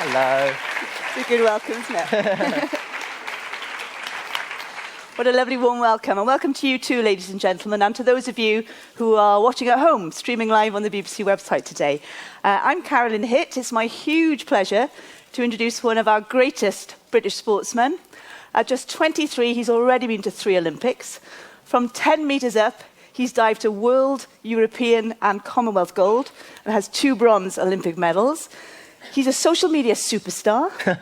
Hello. It's a good welcome, isn't it? What a lovely warm welcome. And welcome to you too, ladies and gentlemen, and to those of you who are watching at home, streaming live on the BBC website today. I'm Carolyn Hitt. It's my huge pleasure to introduce one of our greatest British sportsmen. At just 23, he's already been to 3 Olympics. From 10 metres up, he's dived to world, European and Commonwealth gold and has 2 bronze Olympic medals. He's a social media superstar.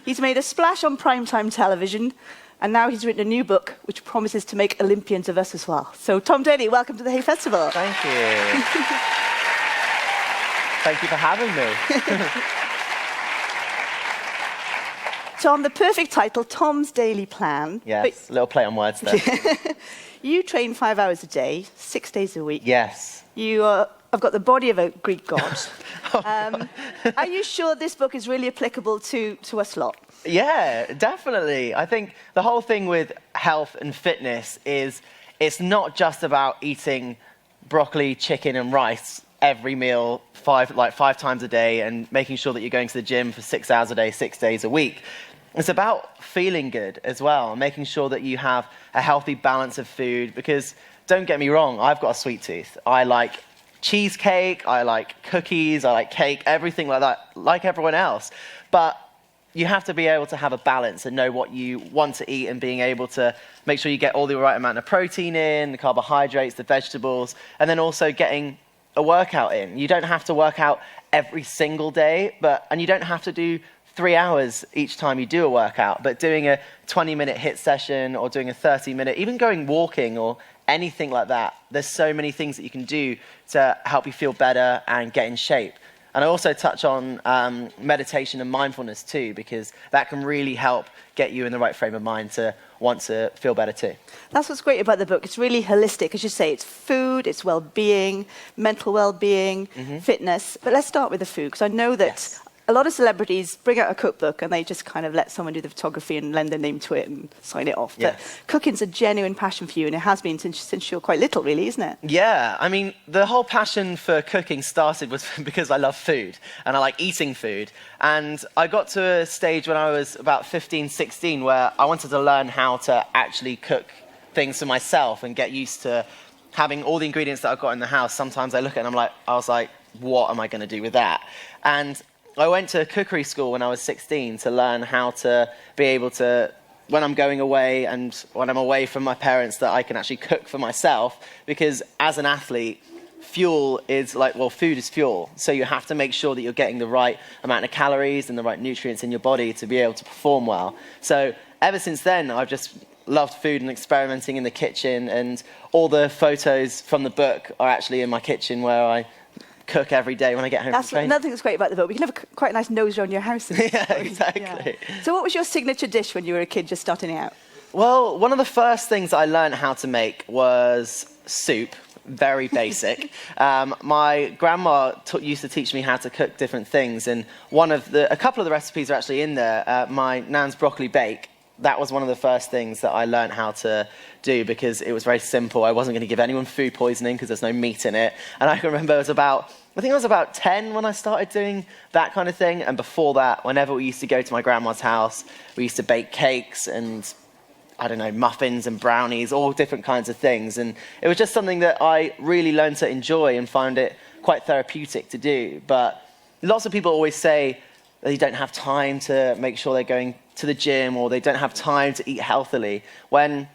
He's made a splash on primetime television, and now he's written a new book which promises to make Olympians of us as well. So, Tom Daley, welcome to the Hay Festival. Thank you. Thank you for having me. Tom, the perfect title, Tom's Daily Plan. Yes, a little play on words there. You train 5 hours a day, 6 days a week. Yes. You have got the body of a Greek god. Are you sure this book is really applicable to us lot? Yeah, definitely. I think the whole thing with health and fitness is it's not just about eating broccoli, chicken and rice every meal 5 times a day and making sure that you're going to the gym for 6 hours a day, 6 days a week. It's about feeling good as well, making sure that you have a healthy balance of food, because don't get me wrong, I've got a sweet tooth. I like cheesecake, I like cookies, I like cake, everything like that, like everyone else. But you have to be able to have a balance and know what you want to eat, and being able to make sure you get all the right amount of protein in, the carbohydrates, the vegetables, and then also getting a workout in. You don't have to work out every single day, and you don't have to do 3 hours each time you do a workout, but doing a 20-minute HIIT session or doing a 30-minute, even going walking or anything like that. There's so many things that you can do to help you feel better and get in shape. And I also touch on meditation and mindfulness too, because that can really help get you in the right frame of mind to want to feel better too. That's what's great about the book. It's really holistic. As you say, it's food, it's well-being, mental well-being, fitness. But let's start with the food, because I know that a lot of celebrities bring out a cookbook and they just kind of let someone do the photography and lend their name to it and sign it off. Yes. But cooking's a genuine passion for you, and it has been since you're quite little, really, isn't it? Yeah, I mean, the whole passion for cooking started was because I love food and I like eating food. And I got to a stage when I was about 15, 16 where I wanted to learn how to actually cook things for myself and get used to having all the ingredients that I've got in the house. Sometimes I look at it and I was like, what am I going to do with that? And I went to cookery school when I was 16 to learn how to be able to, when I'm going away and when I'm away from my parents, that I can actually cook for myself, because as an athlete, food is fuel. So you have to make sure that you're getting the right amount of calories and the right nutrients in your body to be able to perform well. So ever since then, I've just loved food and experimenting in the kitchen, and all the photos from the book are actually in my kitchen where I cook every day when I get home from training. Another thing that's great about the book. We can have quite a nice nose around your house. Yeah, exactly. Yeah. So what was your signature dish when you were a kid just starting out? Well, one of the first things I learned how to make was soup. Very basic. My grandma used to teach me how to cook different things, and a couple of the recipes are actually in there. My nan's broccoli bake. That was one of the first things that I learned how to do, because it was very simple. I wasn't going to give anyone food poisoning because there's no meat in it. And I can remember I think I was about 10 when I started doing that kind of thing. And before that, whenever we used to go to my grandma's house, we used to bake cakes and, I don't know, muffins and brownies, all different kinds of things. And it was just something that I really learned to enjoy and found it quite therapeutic to do. But lots of people always say that they don't have time to make sure they're going to the gym, or they don't have time to eat healthily, when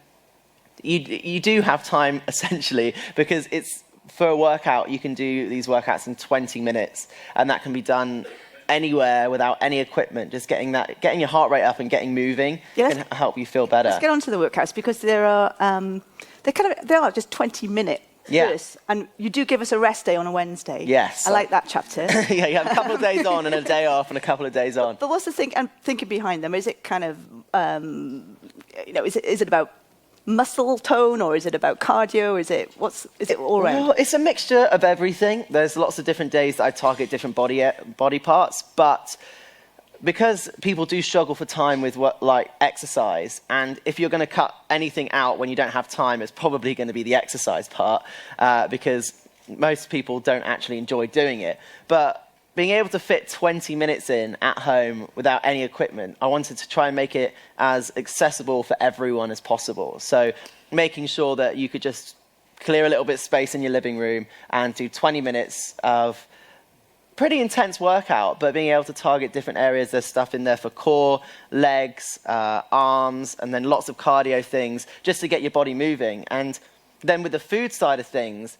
you do have time, essentially, because it's for a workout. You can do these workouts in 20 minutes, and that can be done anywhere without any equipment. Just getting your heart rate up and getting moving can help you feel better. Let's get on to the workouts, because they are just 20-minute. Yes, and you do give us a rest day on a Wednesday. Yes. I like that chapter. Yeah, you have a couple of days on and a day off and a couple of days on. But what's the thinking behind them? Is it kind of, is it about muscle tone, or is it about cardio? Is it all around? Well, it's a mixture of everything. There's lots of different days that I target different body parts, but because people do struggle for time with exercise, and if you're going to cut anything out when you don't have time, it's probably going to be the exercise part, because most people don't actually enjoy doing it. But being able to fit 20 minutes in at home without any equipment, I wanted to try and make it as accessible for everyone as possible. So making sure that you could just clear a little bit of space in your living room and do 20 minutes of pretty intense workout, but being able to target different areas. There's stuff in there for core, legs, arms, and then lots of cardio things just to get your body moving. And then with the food side of things,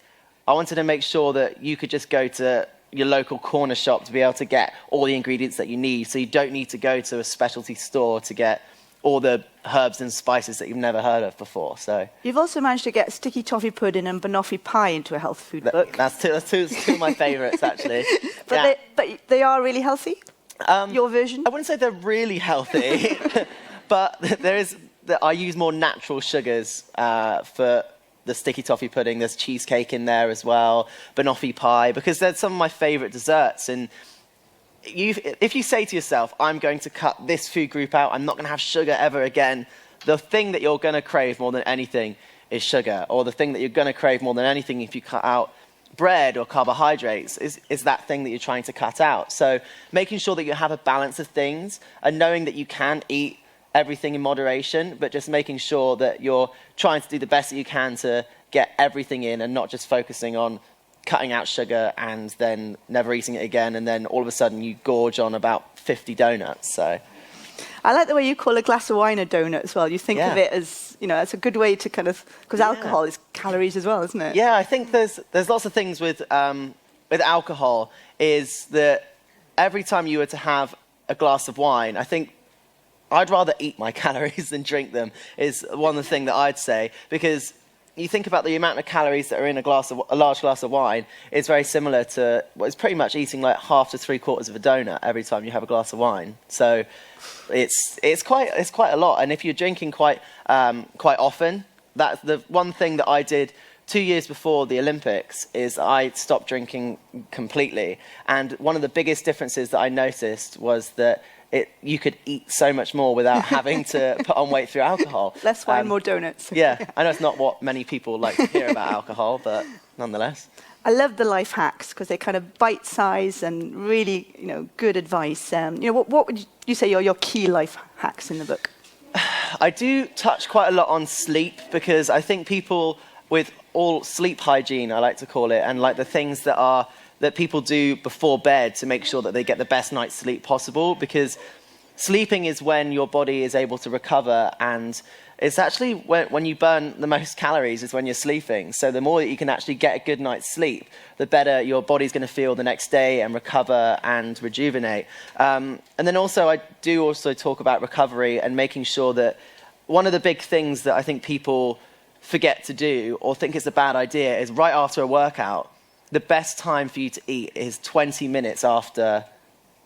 I wanted to make sure that you could just go to your local corner shop to be able to get all the ingredients that you need. So you don't need to go to a specialty store to get all the herbs and spices that you've never heard of before. So you've also managed to get sticky toffee pudding and banoffee pie into a health food book. That's two of my favourites, actually. But they are really healthy? Your version? I wouldn't say they're really healthy, but I use more natural sugars for the sticky toffee pudding. There's cheesecake in there as well, banoffee pie, because they're some of my favourite desserts. And if you say to yourself, I'm going to cut this food group out, I'm not going to have sugar ever again, the thing that you're going to crave more than anything is sugar. Or the thing that you're going to crave more than anything if you cut out bread or carbohydrates is that thing that you're trying to cut out. So making sure that you have a balance of things and knowing that you can eat everything in moderation, but just making sure that you're trying to do the best that you can to get everything in and not just focusing on cutting out sugar and then never eating it again, and then all of a sudden you gorge on about 50 donuts. So I like the way you call a glass of wine a donut as well. You think of it as, it's a good way to kind of, because alcohol is calories as well, isn't it? Yeah, I think there's lots of things with alcohol, is that every time you were to have a glass of wine, I think I'd rather eat my calories than drink them, is one of the things that I'd say, because you think about the amount of calories that are in a large glass of wine, it's very similar to, it's pretty much eating like half to 3/4 of a donut every time you have a glass of wine. So it's quite a lot. And if you're drinking quite often, that's the one thing that I did 2 years before the Olympics, is I stopped drinking completely. And one of the biggest differences that I noticed was that you could eat so much more without having to put on weight through alcohol. Less wine, more donuts. Yeah, I know it's not what many people like to hear about alcohol, but nonetheless. I love the life hacks because they're kind of bite-sized and really, good advice. What would you say are your key life hacks in the book? I do touch quite a lot on sleep, because I think people with all sleep hygiene, I like to call it, and like the things that people do before bed to make sure that they get the best night's sleep possible, because sleeping is when your body is able to recover, and it's actually when you burn the most calories is when you're sleeping. So the more that you can actually get a good night's sleep, the better your body's going to feel the next day and recover and rejuvenate. And then also I do also talk about recovery and making sure that one of the big things that I think people forget to do or think it's a bad idea is right after a workout, the best time for you to eat is 20 minutes after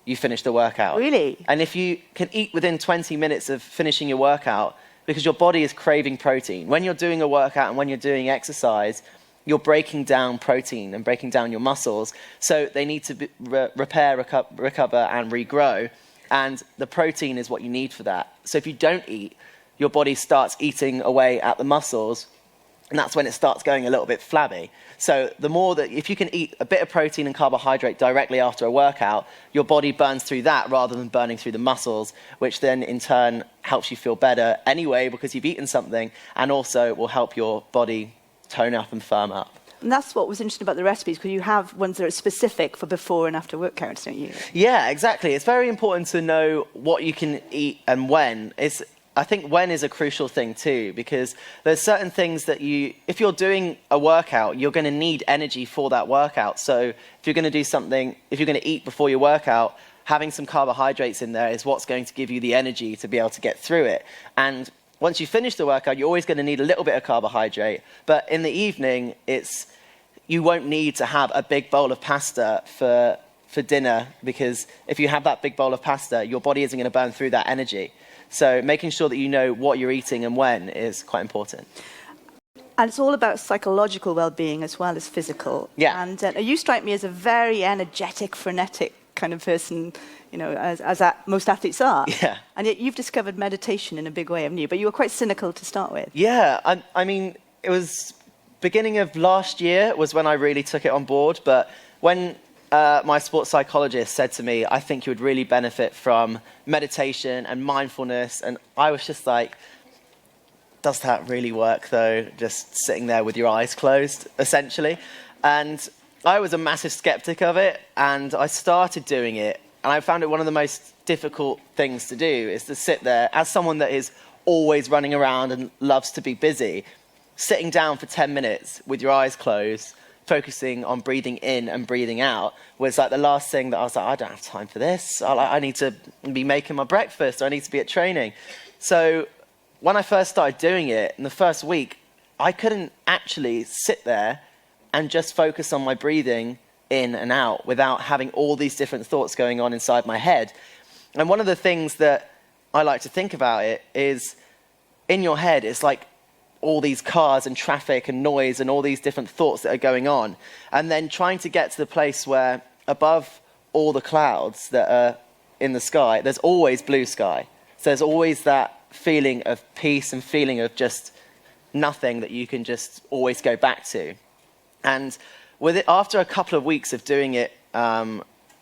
you finish the workout. Really? And if you can eat within 20 minutes of finishing your workout, because your body is craving protein. When you're doing a workout and when you're doing exercise, you're breaking down protein and breaking down your muscles. So they need to repair, recover, and regrow. And the protein is what you need for that. So if you don't eat, your body starts eating away at the muscles, and that's when it starts going a little bit flabby. So the more that, if you can eat a bit of protein and carbohydrate directly after a workout, your body burns through that rather than burning through the muscles, which then in turn helps you feel better anyway because you've eaten something, and also will help your body tone up and firm up. And that's what was interesting about the recipes, because you have ones that are specific for before and after workouts, don't you? Yeah, exactly. It's very important to know what you can eat and when. I think when is a crucial thing too, because there's certain things that if you're doing a workout, you're going to need energy for that workout. So if you're going to do something, if you're going to eat before your workout, having some carbohydrates in there is what's going to give you the energy to be able to get through it. And once you finish the workout, you're always going to need a little bit of carbohydrate. But in the evening, you won't need to have a big bowl of pasta for dinner, because if you have that big bowl of pasta, your body isn't going to burn through that energy. So making sure that you know what you're eating and when is quite important. And it's all about psychological well-being as well as physical. Yeah. And you strike me as a very energetic, frenetic kind of person, as most athletes are. Yeah. And yet you've discovered meditation in a big way, haven't you? But you were quite cynical to start with. Yeah. I mean, it was beginning of last year was when I really took it on board. But when my sports psychologist said to me, I think you would really benefit from meditation and mindfulness. And I was just like, does that really work, though? Just sitting there with your eyes closed, essentially. And I was a massive skeptic of it, and I started doing it. And I found it one of the most difficult things to do, is to sit there as someone that is always running around and loves to be busy, sitting down for 10 minutes with your eyes closed, focusing on breathing in and breathing out, was like the last thing that I was like, I don't have time for this. I need to be making my breakfast, or I need to be at training. So when I first started doing it, in the first week, I couldn't actually sit there and just focus on my breathing in and out without having all these different thoughts going on inside my head. And one of the things that I like to think about it is, in your head, it's like all these cars and traffic and noise and all these different thoughts that are going on. And then trying to get to the place where above all the clouds that are in the sky, there's always blue sky. So there's always that feeling of peace and feeling of just nothing that you can just always go back to. And with it, after a couple of weeks of doing it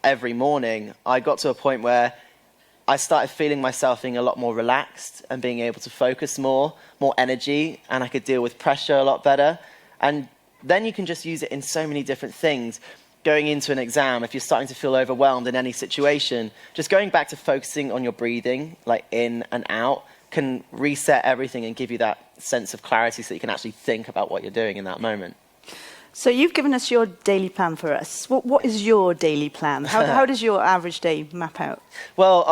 every morning, I got to a point where I started feeling myself being a lot more relaxed and being able to focus more energy, and I could deal with pressure a lot better. And then you can just use it in so many different things. Going into an exam, if you're starting to feel overwhelmed in any situation, just going back to focusing on your breathing, like in and out, can reset everything and give you that sense of clarity so you can actually think about what you're doing in that moment. So you've given us your daily plan for us. What is your daily plan? How does your average day map out? Well,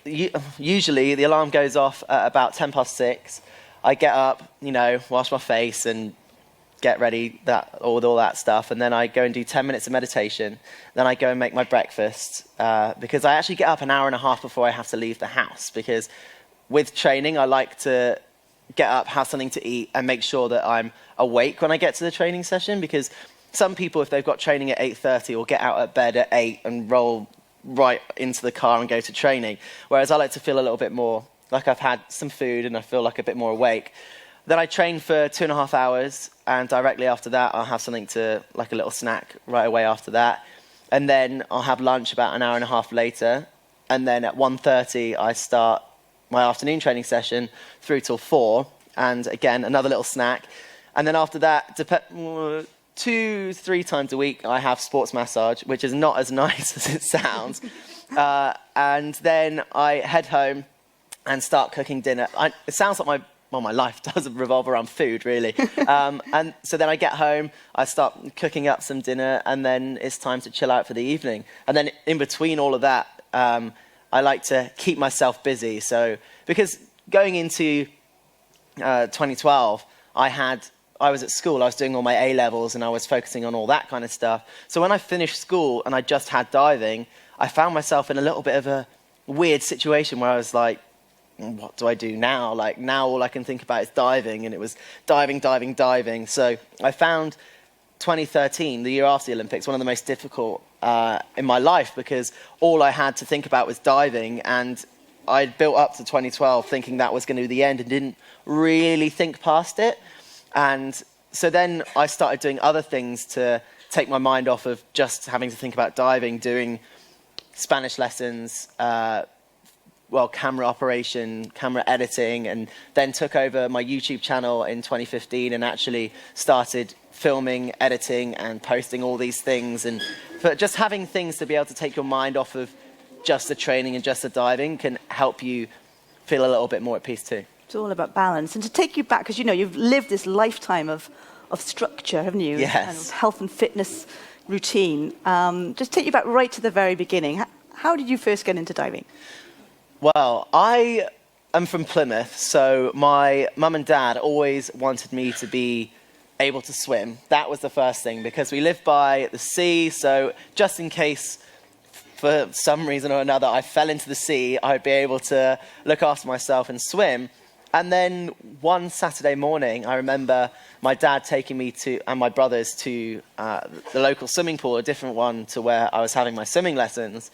usually the alarm goes off at about 6:10. I get up, wash my face and get ready with all that stuff. And then I go and do 10 minutes of meditation. Then I go and make my breakfast because I actually get up an hour and a half before I have to leave the house, because with training, I like to get up, have something to eat, and make sure that I'm awake when I get to the training session, because some people, if they've got training at 8:30, will get out of bed at 8 and roll right into the car and go to training, whereas I like to feel a little bit more like I've had some food and I feel like a bit more awake. Then I train for 2.5 hours, and directly after that I'll have something to, like a little snack right away after that, and then I'll have lunch about an hour and a half later, and then at 1:30 I start my afternoon training session through till 4, and again another little snack. And then after that, 2-3 times a week, I have sports massage, which is not as nice as it sounds. And then I head home and start cooking dinner. It sounds like my life does revolve around food, really. And so then I get home, I start cooking up some dinner, and then it's time to chill out for the evening. And then in between all of that, I like to keep myself busy. So, because going into 2012, I was at school, I was doing all my A-levels, and I was focusing on all that kind of stuff. So when I finished school and I just had diving, I found myself in a little bit of a weird situation where I was like, what do I do now? Like, now all I can think about is diving, and it was diving. So I found 2013, the year after the Olympics, one of the most difficult in my life, because all I had to think about was diving, and I'd built up to 2012 thinking that was going to be the end and didn't really think past it. And so then I started doing other things to take my mind off of just having to think about diving, doing Spanish lessons, camera operation, camera editing, and then took over my YouTube channel in 2015 and actually started filming, editing, and posting all these things. And for just having things to be able to take your mind off of just the training and just the diving can help you feel a little bit more at peace too. It's all about balance. And to take you back, because you've lived this lifetime of structure, haven't you? Yes. And of health and fitness routine. Just take you back right to the very beginning. How did you first get into diving? Well, I am from Plymouth, so my mum and dad always wanted me to be able to swim. That was the first thing, because we live by the sea, so just in case for some reason or another I fell into the sea, I'd be able to look after myself and swim. And then one Saturday morning, I remember my dad taking me and my brothers to the local swimming pool, a different one to where I was having my swimming lessons.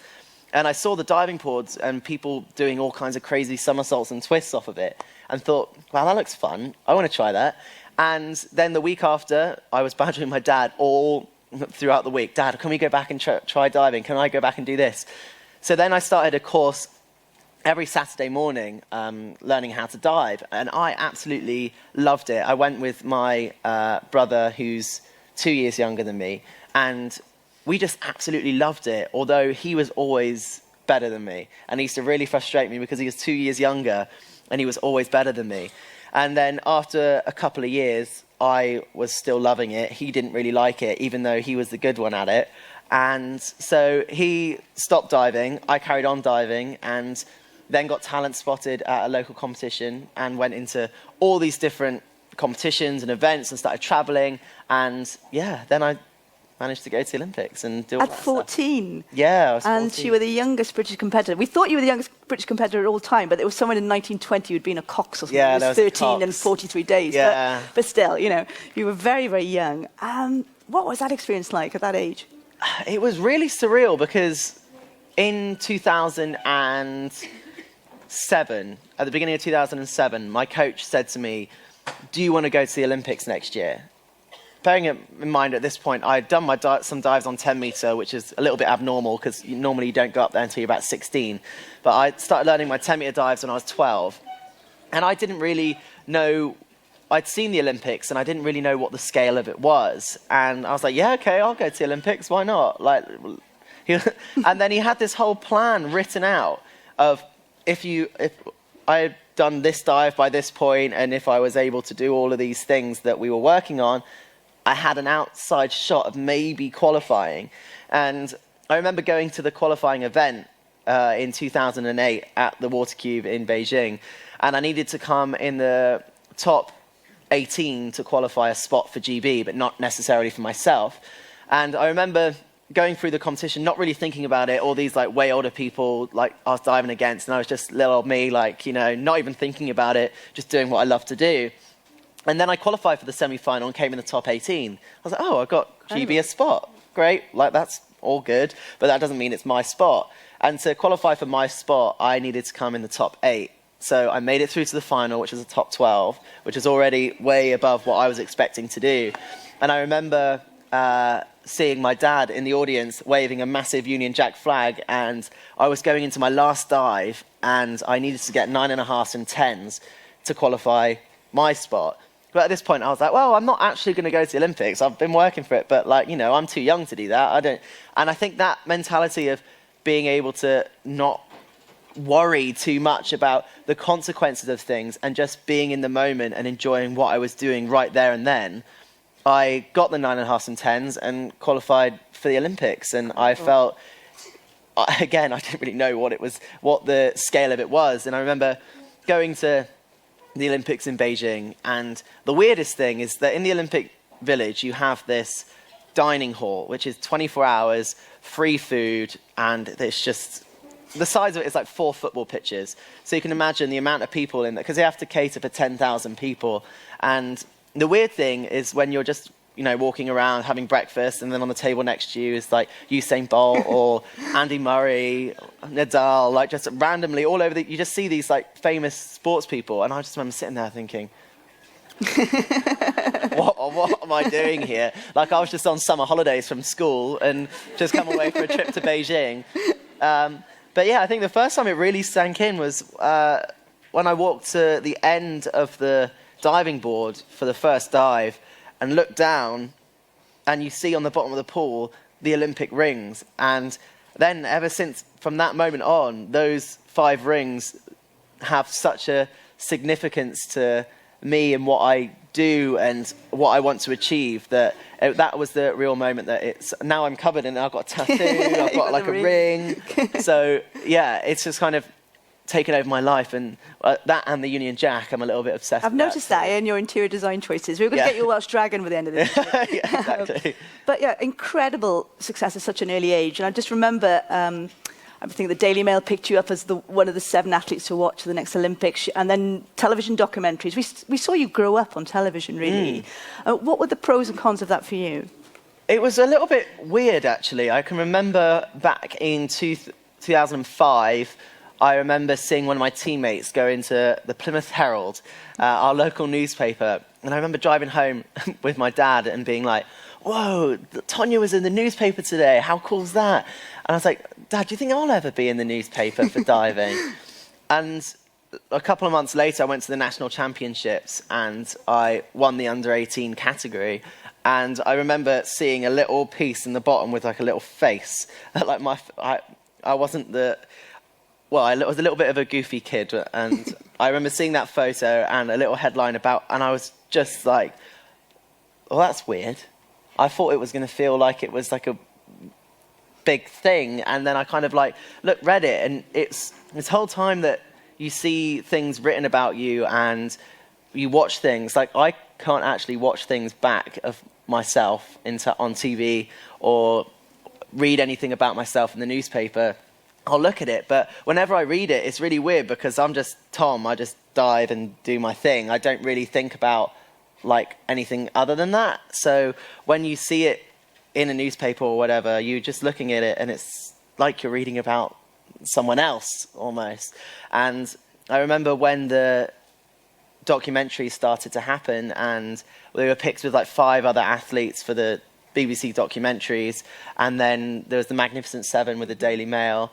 And I saw the diving boards and people doing all kinds of crazy somersaults and twists off of it, and thought, wow, that looks fun. I want to try that. And then the week after, I was badgering my dad all throughout the week, Dad, can we go back and try diving? Can I go back and do this? So then I started a course every Saturday morning learning how to dive, and I absolutely loved it. I went with my brother, who's 2 years younger than me, and we just absolutely loved it, although he was always better than me. And he used to really frustrate me because he was 2 years younger and he was always better than me. And then after a couple of years, I was still loving it. He didn't really like it, even though he was the good one at it. And so he stopped diving. I carried on diving and then got talent spotted at a local competition and went into all these different competitions and events and started traveling. And yeah, then I managed to go to the Olympics and do all At that 14? Stuff. Yeah, I was 14. And you were the youngest British competitor. We thought you were the youngest British competitor at all time, but it was someone in 1920 who'd been a Cox or something. Yeah, it was 13 and 43 days. Yeah. But still, you know, you were very, very young. What was that experience like at that age? It was really surreal because in 2007, at the beginning of 2007, my coach said to me, do you want to go to the Olympics next year? Bearing in mind at this point, I'd done some dives on 10 metre, which is a little bit abnormal because normally you don't go up there until you're about 16. But I started learning my 10 metre dives when I was 12. And I didn't really know, I'd seen the Olympics and I didn't really know what the scale of it was. And I was like, yeah, okay, I'll go to the Olympics, why not? And then he had this whole plan written out of if I had done this dive by this point and if I was able to do all of these things that we were working on, I had an outside shot of maybe qualifying. And I remember going to the qualifying event in 2008 at the Water Cube in Beijing, and I needed to come in the top 18 to qualify a spot for GB, but not necessarily for myself. And I remember going through the competition, not really thinking about it, all these like way older people like I was diving against, and I was just little old me, like, you know, not even thinking about it, just doing what I love to do. And then I qualified for the semi-final and came in the top 18. I was like, oh, I got GB a spot. Great, like that's all good, but that doesn't mean it's my spot. And to qualify for my spot, I needed to come in the top 8. So I made it through to the final, which was the top 12, which is already way above what I was expecting to do. And I remember seeing my dad in the audience waving a massive Union Jack flag, and I was going into my last dive, and I needed to get 9.5s and 10s to qualify my spot. But at this point, I was like, well, I'm not actually going to go to the Olympics. I've been working for it, but like, you know, I'm too young to do that. And I think that mentality of being able to not worry too much about the consequences of things and just being in the moment and enjoying what I was doing right there and then, I got the 9.5s and 10s and qualified for the Olympics. And I felt, again, I didn't really know what the scale of it was. And I remember going to the Olympics in Beijing, and the weirdest thing is that in the Olympic Village you have this dining hall which is 24 hours, free food, and it's just the size of it is like 4 football pitches. So you can imagine the amount of people in there, because they have to cater for 10,000 people. And the weird thing is when you're just, you know, walking around having breakfast, and then on the table next to you is like Usain Bolt or Andy Murray, Nadal, like just randomly all over you just see these like famous sports people, and I just remember sitting there thinking, what am I doing here? Like I was just on summer holidays from school and just come away for a trip to Beijing. But yeah, I think the first time it really sank in was when I walked to the end of the diving board for the first dive and look down, and you see on the bottom of the pool the Olympic rings. And then ever since, from that moment on, those 5 rings have such a significance to me and what I do and what I want to achieve, that was the real moment that it's, now I'm covered and I've got a tattoo, I've got like a ring. So yeah, it's just kind of taken over my life, and that and the Union Jack, I'm a little bit obsessed with. I've noticed that in your interior design choices. We're going to get you a Welsh Dragon by the end of this. Yeah, exactly. But yeah, incredible success at such an early age. And I just remember, I think the Daily Mail picked you up as one of the 7 athletes to watch the next Olympics, and then television documentaries. We saw you grow up on television, really. What were the pros and cons of that for you? It was a little bit weird, actually. I can remember back in 2005, I remember seeing one of my teammates go into the Plymouth Herald, our local newspaper, and I remember driving home with my dad and being like, whoa, Tonya was in the newspaper today. How cool's that? And I was like, Dad, do you think I'll ever be in the newspaper for diving? And a couple of months later, I went to the national championships and I won the under-18 category. And I remember seeing a little piece in the bottom with like a little face. Like I wasn't the... Well, I was a little bit of a goofy kid, and I remember seeing that photo and a little headline about, and I was just like, well, that's weird. I thought it was going to feel like it was like a big thing, and then I kind of like read it, and it's this whole time that you see things written about you and you watch things, like I can't actually watch things back of myself on TV or read anything about myself in the newspaper. I'll look at it, but whenever I read it, it's really weird because I'm just Tom. I just dive and do my thing. I don't really think about like anything other than that. So when you see it in a newspaper or whatever, you're just looking at it and it's like you're reading about someone else almost. And I remember when the documentary started to happen and we were picked with like 5 other athletes for the BBC documentaries, and then there was the Magnificent Seven with the Daily Mail.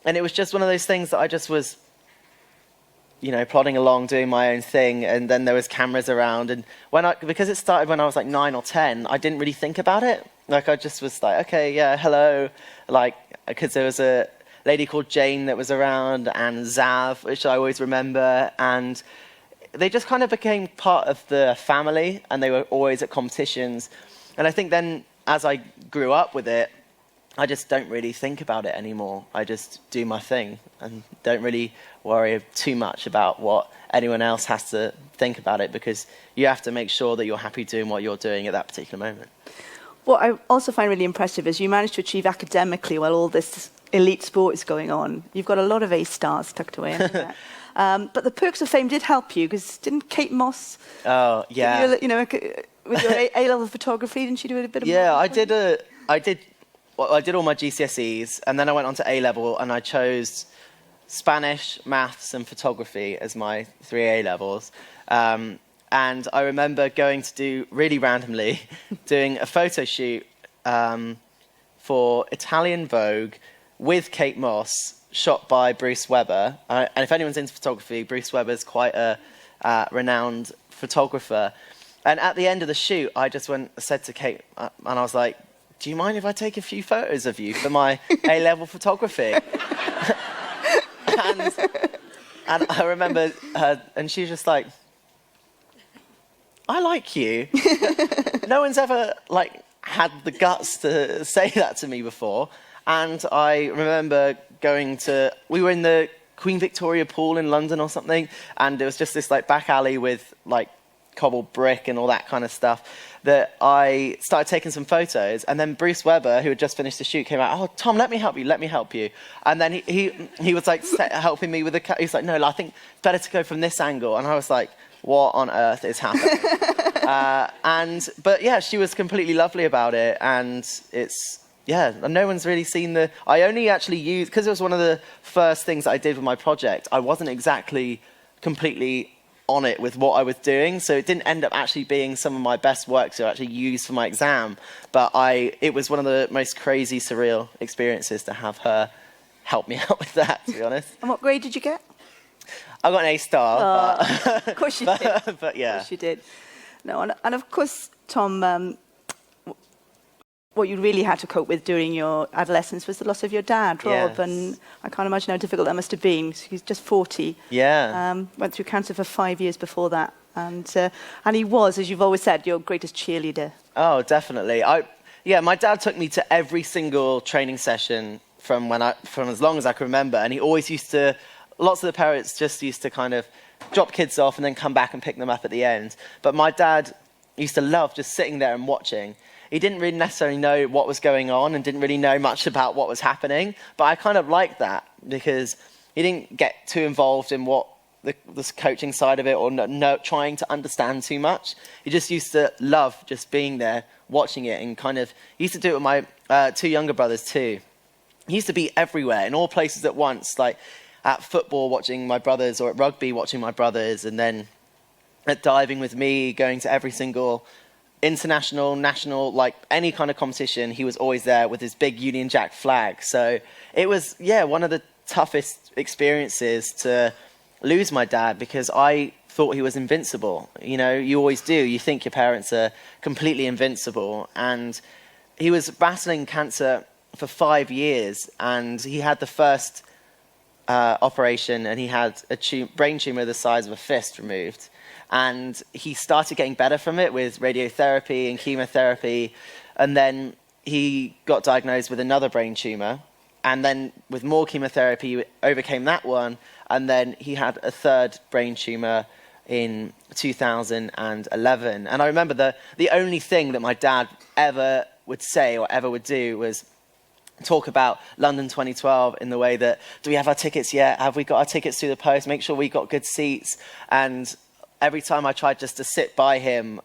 And it was just one of those things that I just was, plodding along, doing my own thing. And then there was cameras around. And because it started when I was like 9 or 10, I didn't really think about it. Like, I just was like, okay, yeah, hello. Like, because there was a lady called Jane that was around, and Zav, which I always remember. And they just kind of became part of the family, and they were always at competitions. And I think then, as I grew up with it, I just don't really think about it anymore. I just do my thing and don't really worry too much about what anyone else has to think about it, because you have to make sure that you're happy doing what you're doing at that particular moment. What I also find really impressive is you managed to achieve academically while all this elite sport is going on. You've got a lot of A stars tucked away in there. But the perks of fame did help you, because didn't Kate Moss... Oh, yeah. With your A-level photography, didn't she do a bit of... Yeah, I did all my GCSEs, and then I went on to A-level, and I chose Spanish, maths, and photography as my 3 A-levels. And I remember going to really randomly, doing a photo shoot for Italian Vogue with Kate Moss, shot by Bruce Weber. And if anyone's into photography, Bruce Weber's quite a renowned photographer. And at the end of the shoot, I just said to Kate, and I was like, do you mind if I take a few photos of you for my A-level photography? and I remember her, and she was just like, I like you. No one's ever had the guts to say that to me before. And I remember we were in the Queen Victoria Pool in London or something, and there was just this back alley with cobbled brick and all that kind of stuff, that I started taking some photos, and then Bruce Weber, who had just finished the shoot, came out, oh, Tom, let me help you. And then he was helping me with he was like, no, I think it's better to go from this angle. And I was like, what on earth is happening? But yeah, she was completely lovely about it, and no one's really seen I only actually used, because it was one of the first things that I did with my project, I wasn't exactly completely on it with what I was doing, so it didn't end up actually being some of my best work to actually use for my exam, but it was one of the most crazy, surreal experiences to have her help me out with that, to be honest. And what grade did you get? I got an A star. Of course you did. But yeah. Of course you did. No, and of course, Tom, what you really had to cope with during your adolescence was the loss of your dad, Rob, Yes. and I can't imagine how difficult that must have been. He's just 40. Yeah. Went through cancer for 5 years before that, and he was, as you've always said, your greatest cheerleader. Oh, definitely. My dad took me to every single training session from as long as I can remember, and he always lots of the parents just used to kind of drop kids off and then come back and pick them up at the end. But my dad used to love just sitting there and watching. He didn't really necessarily know what was going on and didn't really know much about what was happening, but I kind of liked that because he didn't get too involved in what the coaching side of it or trying to understand too much. He just used to love just being there, watching it, and he used to do it with my 2 younger brothers too. He used to be everywhere, in all places at once, like at football watching my brothers or at rugby watching my brothers, and then at diving with me, going to every single international, national, like any kind of competition, he was always there with his big Union Jack flag. So it was, one of the toughest experiences to lose my dad, because I thought he was invincible. You know, you always do. You think your parents are completely invincible. And he was battling cancer for 5 years, and he had the first operation, and he had a brain tumor the size of a fist removed. And he started getting better from it with radiotherapy and chemotherapy. And then he got diagnosed with another brain tumor. And then with more chemotherapy, he overcame that one. And then he had a third brain tumor in 2011. And I remember the only thing that my dad ever would say or ever would do was talk about London 2012 in the way that, do we have our tickets yet? Have we got our tickets through the post? Make sure we got good seats. And every time I tried just to sit by him,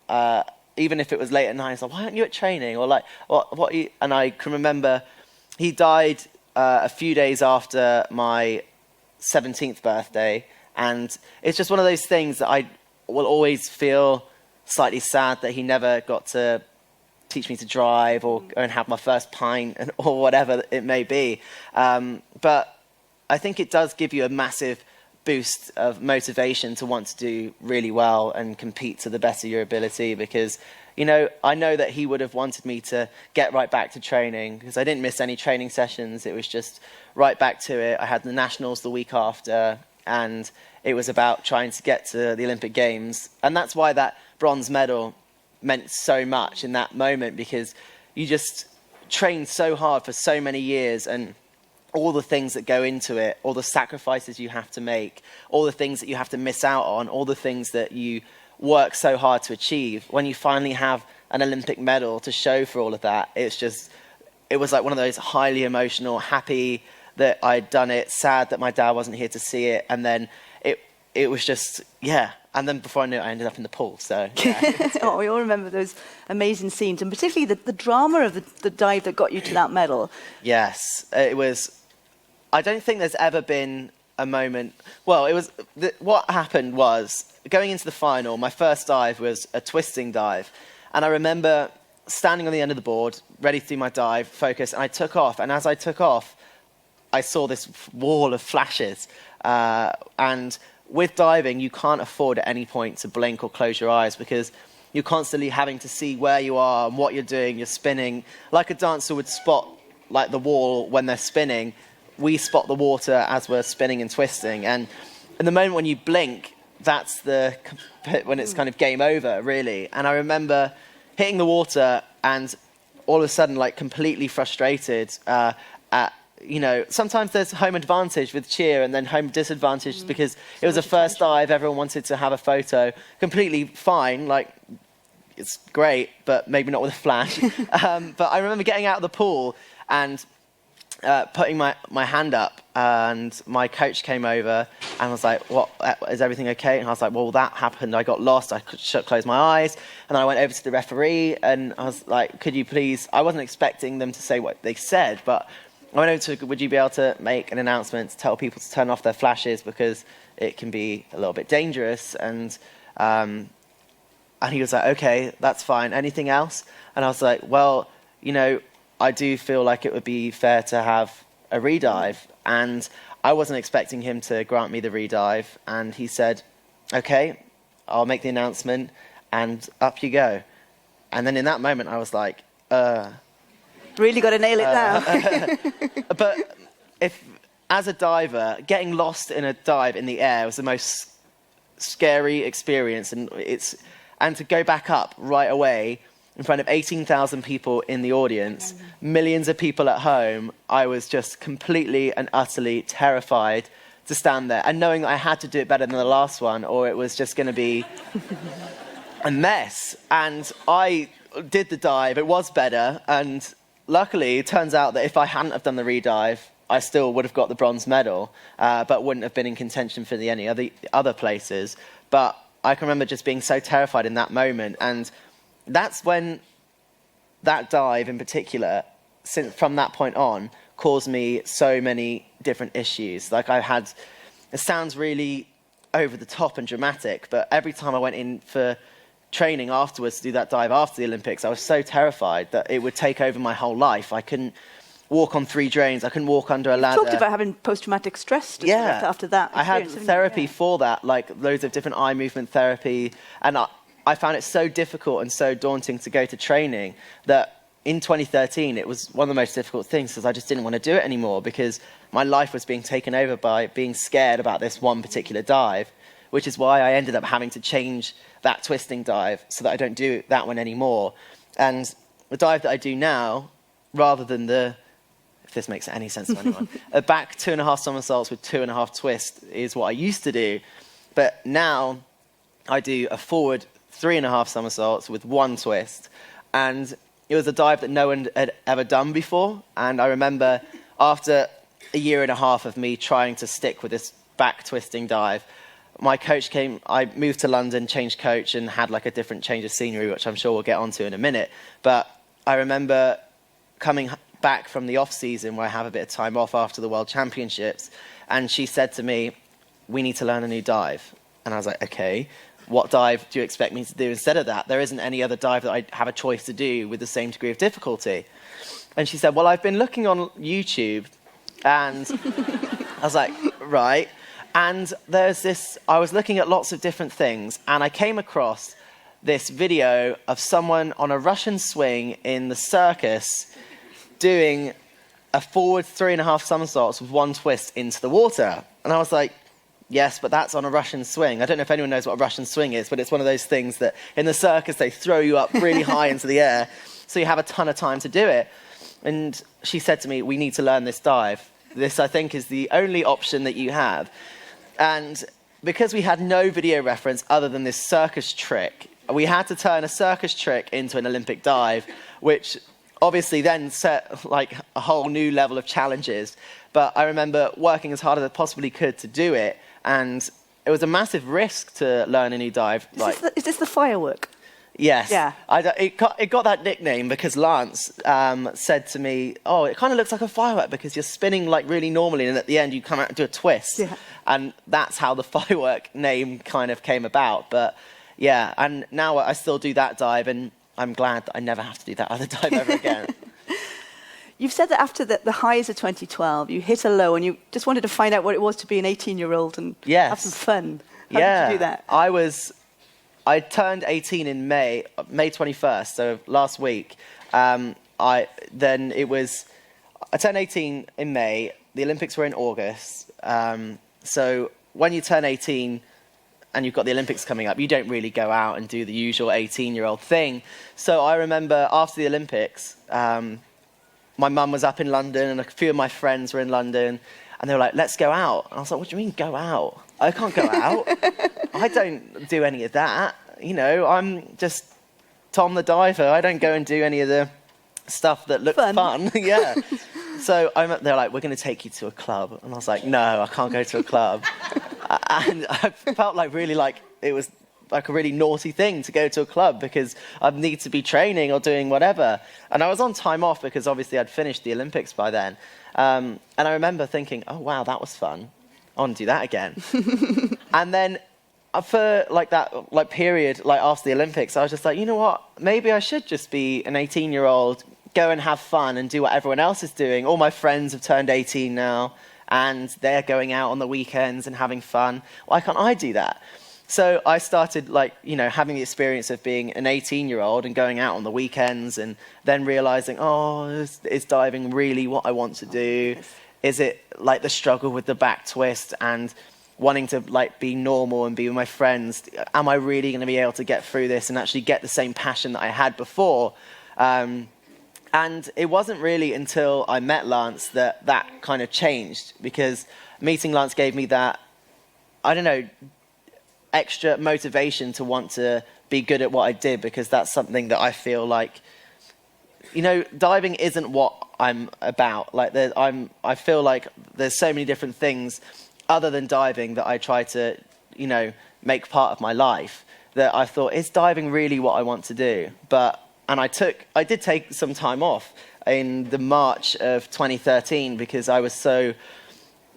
even if it was late at night, I was like, why aren't you at training? Or like, what are you? And I can remember he died a few days after my 17th birthday. And it's just one of those things that I will always feel slightly sad that he never got to teach me to drive or go and have my first pint or whatever it may be. But I think it does give you a massive boost of motivation to want to do really well and compete to the best of your ability, because, you know, I know that he would have wanted me to get right back to training, because I didn't miss any training sessions. It was just right back to it. I had the nationals the week after, and it was about trying to get to the Olympic Games. And that's why that bronze medal meant so much in that moment, because you just trained so hard for so many years, and all the things that go into it, all the sacrifices you have to make, all the things that you have to miss out on, all the things that you work so hard to achieve. When you finally have an Olympic medal to show for all of that, it was like one of those highly emotional, happy that I'd done it, sad that my dad wasn't here to see it, and then it was just, and then before I knew it, I ended up in the pool. So, oh, we all remember those amazing scenes, and particularly the drama of the dive that got you to that medal. Yes, it was. I don't think there's ever been a moment. Well, it was. What happened was, going into the final, my first dive was a twisting dive, and I remember standing on the end of the board, ready to do my dive, focus, and I took off. And as I took off, I saw this wall of flashes, and with diving, you can't afford at any point to blink or close your eyes, because you're constantly having to see where you are and what you're doing. You're spinning. Like a dancer would spot like the wall when they're spinning, we spot the water as we're spinning and twisting. And in the moment when you blink, that's when it's kind of game over, really. And I remember hitting the water and all of a sudden, like, completely frustrated sometimes there's home advantage with cheer and then home disadvantage because it was a first dive. Everyone wanted to have a photo. Completely fine. Like, it's great, but maybe not with a flash. But I remember getting out of the pool and putting my hand up, and my coach came over and was like, "What, is everything okay?" And I was like, "Well, that happened. I got lost. I closed my eyes." And then I went over to the referee and I was like, "Could you please..." I wasn't expecting them to say what they said, but I went over to, "Would you be able to make an announcement to tell people to turn off their flashes because it can be a little bit dangerous?" And he was like, "Okay, that's fine. Anything else?" And I was like, "Well, I do feel like it would be fair to have a redive." And I wasn't expecting him to grant me the redive. And he said, "Okay, I'll make the announcement and up you go." And then in that moment, I was like, Really got to nail it now. But as a diver, getting lost in a dive in the air was the most scary experience. And to go back up right away in front of 18,000 people in the audience, millions of people at home, I was just completely and utterly terrified to stand there and knowing that I had to do it better than the last one or it was just going to be a mess. And I did the dive. It was better. And luckily, it turns out that if I hadn't have done the redive, I still would have got the bronze medal, but wouldn't have been in contention for any other places. But I can remember just being so terrified in that moment. And that's when that dive in particular, from that point on, caused me so many different issues. Like it sounds really over the top and dramatic, but every time I went in for training afterwards to do that dive after the Olympics, I was so terrified that it would take over my whole life. I couldn't walk on 3 drains. I couldn't walk under a ladder. You talked about having post-traumatic stress disorder after that I had therapy for that, like loads of different eye movement therapy. And I found it so difficult and so daunting to go to training that in 2013, it was one of the most difficult things because I just didn't want to do it anymore because my life was being taken over by being scared about this one particular dive, which is why I ended up having to change that twisting dive so that I don't do that one anymore. And the dive that I do now, rather than if this makes any sense to anyone, a back 2.5 somersaults with 2.5 twists is what I used to do. But now I do a forward 3.5 somersaults with 1 twist. And it was a dive that no one had ever done before. And I remember after a year and a half of me trying to stick with this back twisting dive, my coach came, I moved to London, changed coach and had like a different change of scenery, which I'm sure we'll get onto in a minute. But I remember coming back from the off season where I have a bit of time off after the World Championships. And she said to me, we need to learn a new dive. And I was like, okay, what dive do you expect me to do instead of that? There isn't any other dive that I have a choice to do with the same degree of difficulty. And she said, well, I've been looking on YouTube and I was like, right. And I was looking at lots of different things and I came across this video of someone on a Russian swing in the circus doing a forward 3.5 somersaults with 1 twist into the water. And I was like, yes, but that's on a Russian swing. I don't know if anyone knows what a Russian swing is, but it's one of those things that in the circus they throw you up really high into the air, so you have a ton of time to do it. And she said to me, we need to learn this dive. This, I think, is the only option that you have. And because we had no video reference other than this circus trick, we had to turn a circus trick into an Olympic dive, which obviously then set like a whole new level of challenges. But I remember working as hard as I possibly could to do it, and it was a massive risk to learn a new dive. Is this the firework? Yes. Yeah. It got that nickname because Lance said to me, oh, it kind of looks like a firework because you're spinning like really normally and at the end you come out and do a twist. Yeah. And that's how the firework name kind of came about. But yeah, and now I still do that dive and I'm glad that I never have to do that other dive ever again. You've said that after the highs of 2012, you hit a low and you just wanted to find out what it was to be an 18-year-old and have some fun. How did you do that? I turned 18 in May 21st, so last week. I turned 18 in May. The Olympics were in August. So when you turn 18 and you've got the Olympics coming up, you don't really go out and do the usual 18-year-old thing. So I remember after the Olympics, my mum was up in London and a few of my friends were in London and they were like, let's go out. And I was like, what do you mean go out? I can't go out. I don't do any of that. You know, I'm just Tom the diver. I don't go and do any of the stuff that looks fun. Yeah. So they're like, we're going to take you to a club. And I was like, no, I can't go to a club. And I felt like it was like a really naughty thing to go to a club because I'd need to be training or doing whatever. And I was on time off because obviously I'd finished the Olympics by then. And I remember thinking, oh, wow, that was fun. I want to do that again. And then for that period, after the Olympics, I was just like, you know what? Maybe I should just be an 18-year-old, go and have fun and do what everyone else is doing. All my friends have turned 18 now, and they're going out on the weekends and having fun. Why can't I do that? So I started, having the experience of being an 18-year-old and going out on the weekends and then realizing, is diving really what I want to do? Is it like the struggle with the back twist and wanting to be normal and be with my friends? Am I really going to be able to get through this and actually get the same passion that I had before? And it wasn't really until I met Lance that kind of changed, because meeting Lance gave me that, extra motivation to want to be good at what I did, because that's something that I feel like, diving isn't what I'm about. I feel like there's so many different things other than diving that I try to, make part of my life, that I thought, is diving really what I want to do? And I did take some time off in the March of 2013 because I was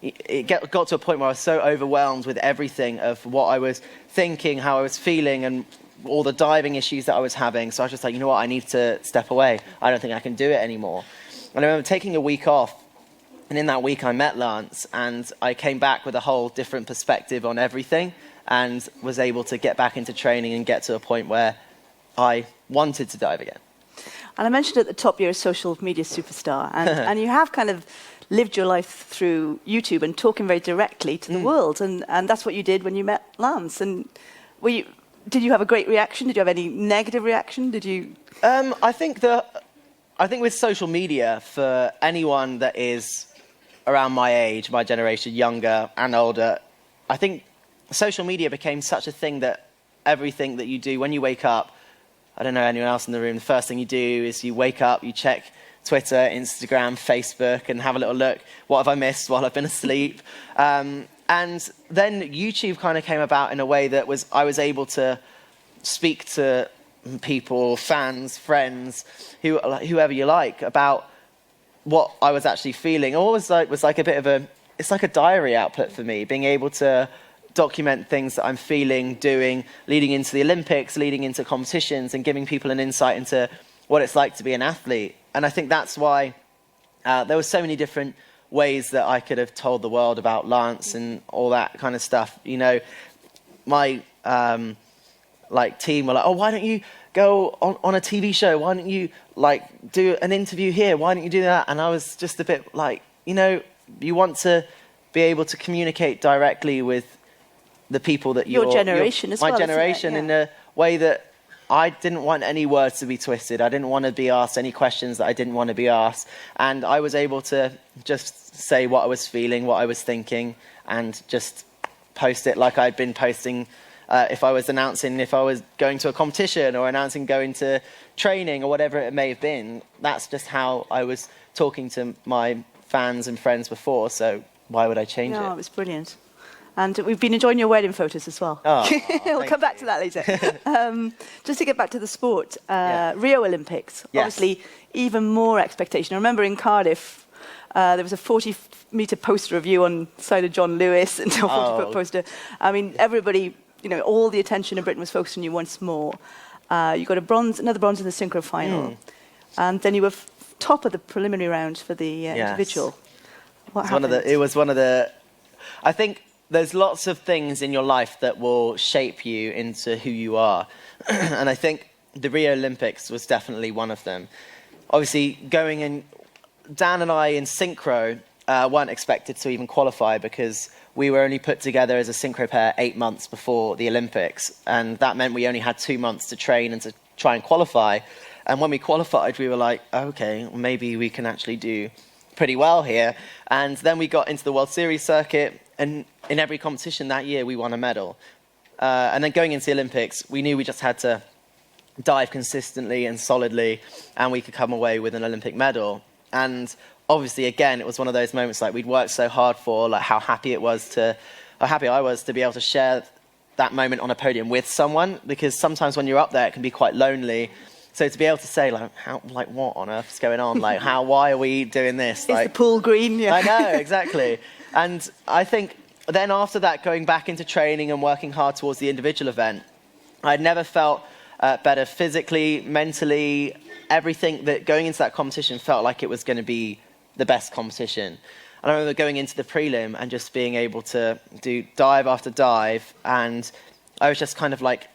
it got to a point where I was so overwhelmed with everything of what I was thinking, how I was feeling, and all the diving issues that I was having. So I was just like, you know what, I need to step away. I don't think I can do it anymore. And I remember taking a week off, and in that week I met Lance, and I came back with a whole different perspective on everything, and was able to get back into training and get to a point where I wanted to dive again. And I mentioned at the top you're a social media superstar, and you have kind of lived your life through YouTube and talking very directly to the world, and that's what you did when you met Lance. And did you have a great reaction? Did you have any negative reaction? Did you? I think with social media, for anyone that is around my age, my generation, younger and older, I think social media became such a thing that everything that you do when you wake up, I don't know anyone else in the room, the first thing you do is you wake up, you check Twitter, Instagram, Facebook, and have a little look. What have I missed while I've been asleep? And then YouTube kind of came about in a way that I was able to speak to people, fans, friends, whoever you like, about what I was actually feeling. It always was like a bit of it's like a diary output for me, being able to document things that I'm feeling, doing, leading into the Olympics, leading into competitions, and giving people an insight into what it's like to be an athlete. And I think that's why there were so many different ways that I could have told the world about Lance and all that kind of stuff. You know, my team were like, oh, why don't you go on a TV show? Why don't you do an interview here? Why don't you do that? And I was just a bit like, you want to be able to communicate directly with the people that your generation as well. My generation, in a way that I didn't want any words to be twisted. I didn't want to be asked any questions that I didn't want to be asked. And I was able to just say what I was feeling, what I was thinking, and just post it like I'd been posting if I was announcing if I was going to a competition or announcing going to training or whatever it may have been. That's just how I was talking to my fans and friends before, so why would I change it? No, it was brilliant. And we've been enjoying your wedding photos as well. Oh, we'll come back to that later. Just to get back to the sport, Rio Olympics, obviously even more expectation. I remember in Cardiff, there was a 40-metre poster of you on the side of John Lewis, and a 40-foot poster. I mean, everybody, all the attention in Britain was focused on you once more. You got another bronze in the synchro final. And then you were top of the preliminary round for the individual. What happened? It was one of the... I think there's lots of things in your life that will shape you into who you are. And I think the Rio Olympics was definitely one of them. Obviously, going in, Dan and I in synchro weren't expected to even qualify because we were only put together as a synchro pair 8 months before the Olympics. And that meant we only had 2 months to train and to try and qualify. And when we qualified, we were like, okay, maybe we can actually do pretty well here. And then we got into the World Series circuit, and in every competition that year, we won a medal. And then going into the Olympics, we knew we just had to dive consistently and solidly, and we could come away with an Olympic medal. And obviously, again, it was one of those moments like we'd worked so hard for, like how happy I was to be able to share that moment on a podium with someone, because sometimes when you're up there, it can be quite lonely. So to be able to say, what on earth is going on? Why are we doing this? Is the pool green? Yeah. I know, exactly. And I think then after that, going back into training and working hard towards the individual event, I'd never felt better physically, mentally, everything that going into that competition felt like it was going to be the best competition. And I remember going into the prelim and just being able to do dive after dive, and I was just kind of like,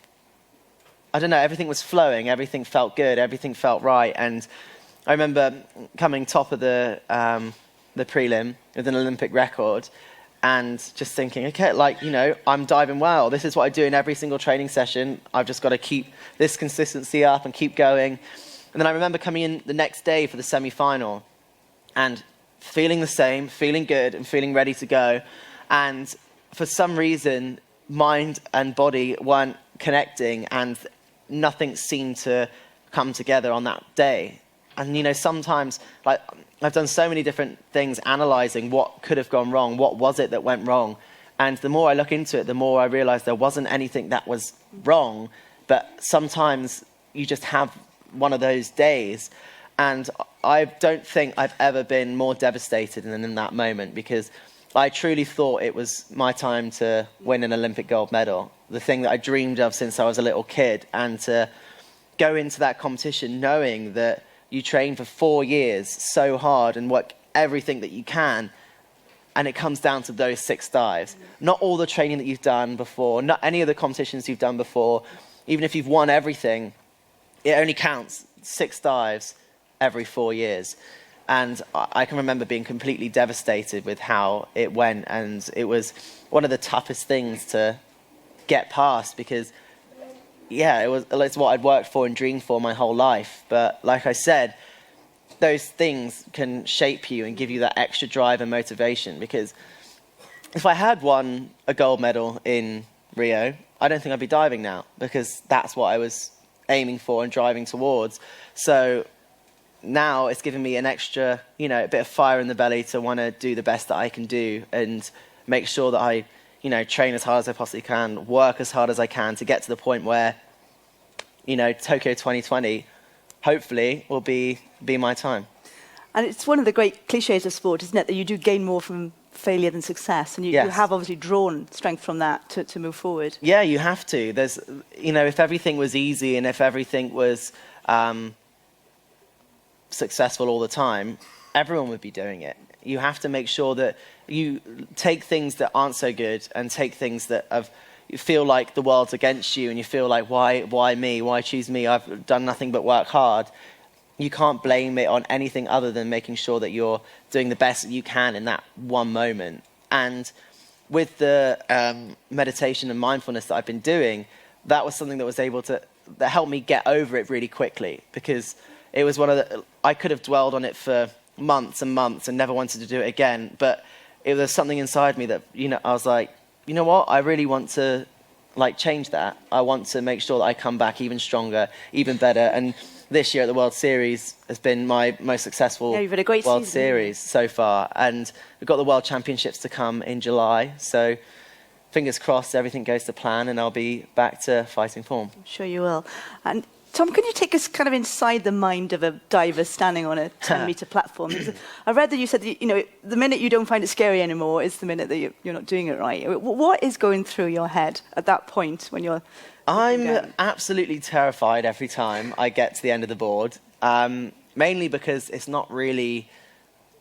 I don't know, everything was flowing, everything felt good, everything felt right. And I remember coming top of the prelim with an Olympic record and just thinking, okay, I'm diving well. This is what I do in every single training session. I've just got to keep this consistency up and keep going. And then I remember coming in the next day for the semi-final and feeling the same, feeling good and feeling ready to go. And for some reason, mind and body weren't connecting and nothing seemed to come together on that day. And, sometimes, I've done so many different things analysing what could have gone wrong, what was it that went wrong. And the more I look into it, the more I realise there wasn't anything that was wrong, but sometimes you just have one of those days. And I don't think I've ever been more devastated than in that moment, because I truly thought it was my time to win an Olympic gold medal, the thing that I dreamed of since I was a little kid, and to go into that competition knowing that you train for 4 years so hard and work everything that you can, and it comes down to those 6 dives. Not all the training that you've done before, not any of the competitions you've done before, even if you've won everything, it only counts 6 dives every 4 years. And I can remember being completely devastated with how it went, and it was one of the toughest things to get past because, yeah, it's what I'd worked for and dreamed for my whole life. But like I said, those things can shape you and give you that extra drive and motivation, because if I had won a gold medal in Rio, I don't think I'd be diving now, because that's what I was aiming for and driving towards. So now it's given me an extra, a bit of fire in the belly to want to do the best that I can do and make sure that I, train as hard as I possibly can, work as hard as I can to get to the point where, Tokyo 2020 hopefully will be my time. And it's one of the great cliches of sport, isn't it, that you do gain more from failure than success, and you have obviously drawn strength from that to move forward. Yeah, you have to. There's, if everything was easy and if everything was successful all the time, everyone would be doing it. You have to make sure that you take things that aren't so good and take things that you feel like the world's against you and you feel like, why me? Why choose me? I've done nothing but work hard. You can't blame it on anything other than making sure that you're doing the best that you can in that one moment. And with the meditation and mindfulness that I've been doing, that was something that helped me get over it really quickly, because it was I could have dwelled on it for months and months and never wanted to do it again, but it was something inside me that, I was like, you know what, I really want to change that. I want to make sure that I come back even stronger, even better. And this year at the World Series has been my most successful you've had a great World season, Series so far. And we've got the World Championships to come in July, so fingers crossed everything goes to plan and I'll be back to fighting form. I'm sure you will. And Tom, can you take us kind of inside the mind of a diver standing on a 10-metre platform? I read that you said that, the minute you don't find it scary anymore is the minute that you're not doing it right. What is going through your head at that point when you're... I'm absolutely terrified every time I get to the end of the board, mainly because it's not really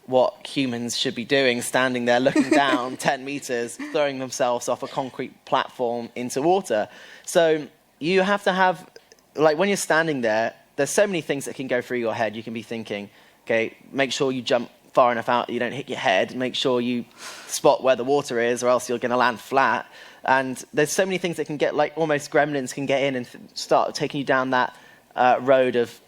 what humans should be doing, standing there looking down 10 metres, throwing themselves off a concrete platform into water. So you have to have... when you're standing there, there's so many things that can go through your head. You can be thinking, okay, make sure you jump far enough out that you don't hit your head. Make sure you spot where the water is, or else you're going to land flat. And there's so many things that can get, almost gremlins can get in and start taking you down that road of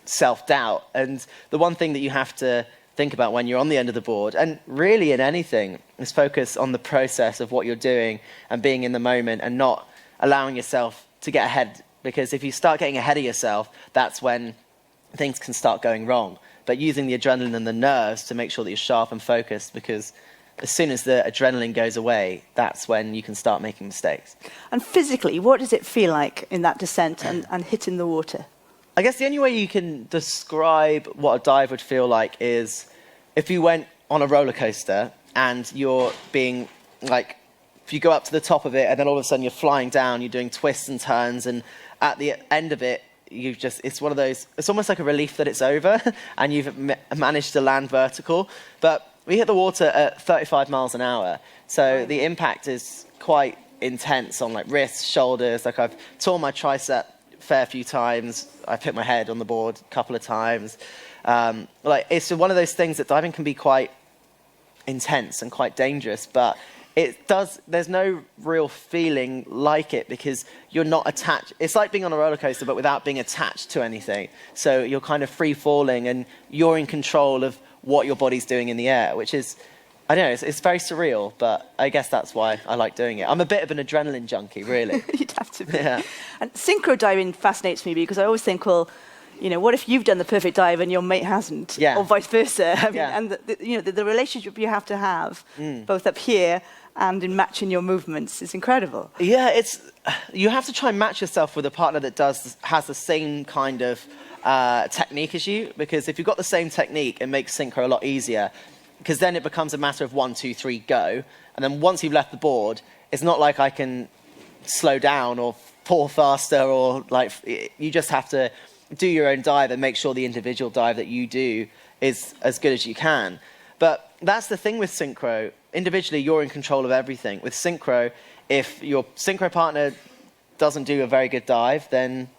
self-doubt. And the one thing that you have to think about when you're on the end of the board, and really in anything, is focus on the process of what you're doing and being in the moment and not allowing yourself to get ahead. Because if you start getting ahead of yourself, that's when things can start going wrong. But using the adrenaline and the nerves to make sure that you're sharp and focused, because as soon as the adrenaline goes away, that's when you can start making mistakes. And physically, what does it feel like in that descent and hitting the water? I guess the only way you can describe what a dive would feel like is if you went on a roller coaster and you're being if you go up to the top of it and then all of a sudden you're flying down, you're doing twists and turns, and at the end of it, it's one of those, it's almost like a relief that it's over and you've managed to land vertical. But we hit the water at 35 miles an hour. So the impact is quite intense on wrists, shoulders. I've torn my tricep a fair few times. I've hit my head on the board a couple of times. It's one of those things that diving can be quite intense and quite dangerous, but there's no real feeling like it because you're not attached. It's like being on a roller coaster, but without being attached to anything. So you're kind of free falling and you're in control of what your body's doing in the air, which is, I don't know, it's very surreal, but I guess that's why I like doing it. I'm a bit of an adrenaline junkie, really. You'd have to be. Yeah. And synchro diving fascinates me because I always think, well, what if you've done the perfect dive and your mate hasn't? Yeah. Or vice versa. I mean, yeah. And the relationship you have to have, both up here and in matching your movements, is incredible. Yeah, you have to try and match yourself with a partner that has the same kind of technique as you, because if you've got the same technique, it makes synchro a lot easier. because then it becomes a matter of 1, 2, 3, go. And then once you've left the board, it's not like I can slow down or fall faster, or like, you just have to do your own dive and make sure the individual dive that you do is as good as you can. But that's the thing with synchro. Individually, you're in control of everything. With synchro, if your synchro partner doesn't do a very good dive, then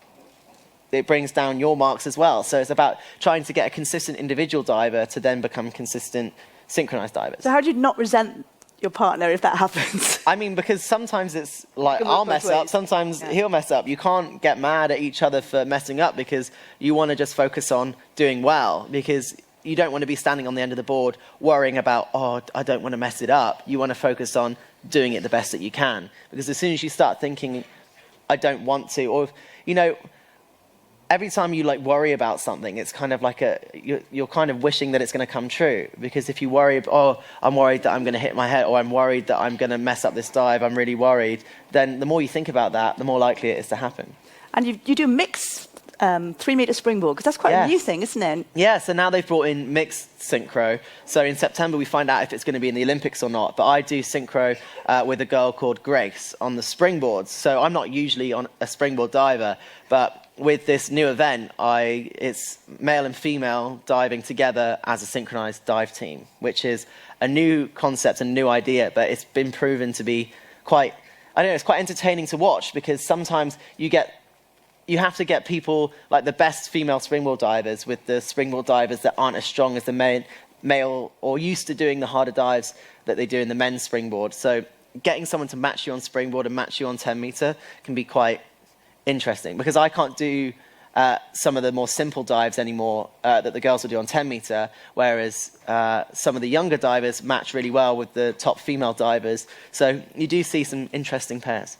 it brings down your marks as well. So it's about trying to get a consistent individual diver to then become consistent synchronized divers. So how do you not resent your partner if that happens? I mean, because sometimes it's like I'll mess up, sometimes he'll mess up. You can't get mad at each other for messing up, because you want to just focus on doing well, because you don't want to be standing on the end of the board worrying about, oh, I don't want to mess it up. You want to focus on doing it the best that you can, because as soon as you start thinking, I don't want to, or, you know, every time you like worry about something, it's kind of like you're kind of wishing that it's going to come true. Because if you worry, oh, I'm worried that I'm going to hit my head, or I'm worried that I'm going to mess up this dive, I'm really worried, then the more you think about that, the more likely it is to happen. And you do mix 3-meter springboard, because that's quite a new thing, isn't it? Yeah, so now they've brought in mixed synchro. So in September, we find out if it's going to be in the Olympics or not. But I do synchro with a girl called Grace on the springboards. So I'm not usually on a springboard diver, but with this new event, it's male and female diving together as a synchronized dive team, which is a new concept, a new idea, but it's been proven to be quite, I don't know, it's quite entertaining to watch, because sometimes you have to get people, like the best female springboard divers with the springboard divers that aren't as strong as the male or used to doing the harder dives that they do in the men's springboard. So getting someone to match you on springboard and match you on 10 meter can be quite interesting, because I can't do some of the more simple dives anymore that the girls will do on 10 meter, whereas some of the younger divers match really well with the top female divers. So you do see some interesting pairs.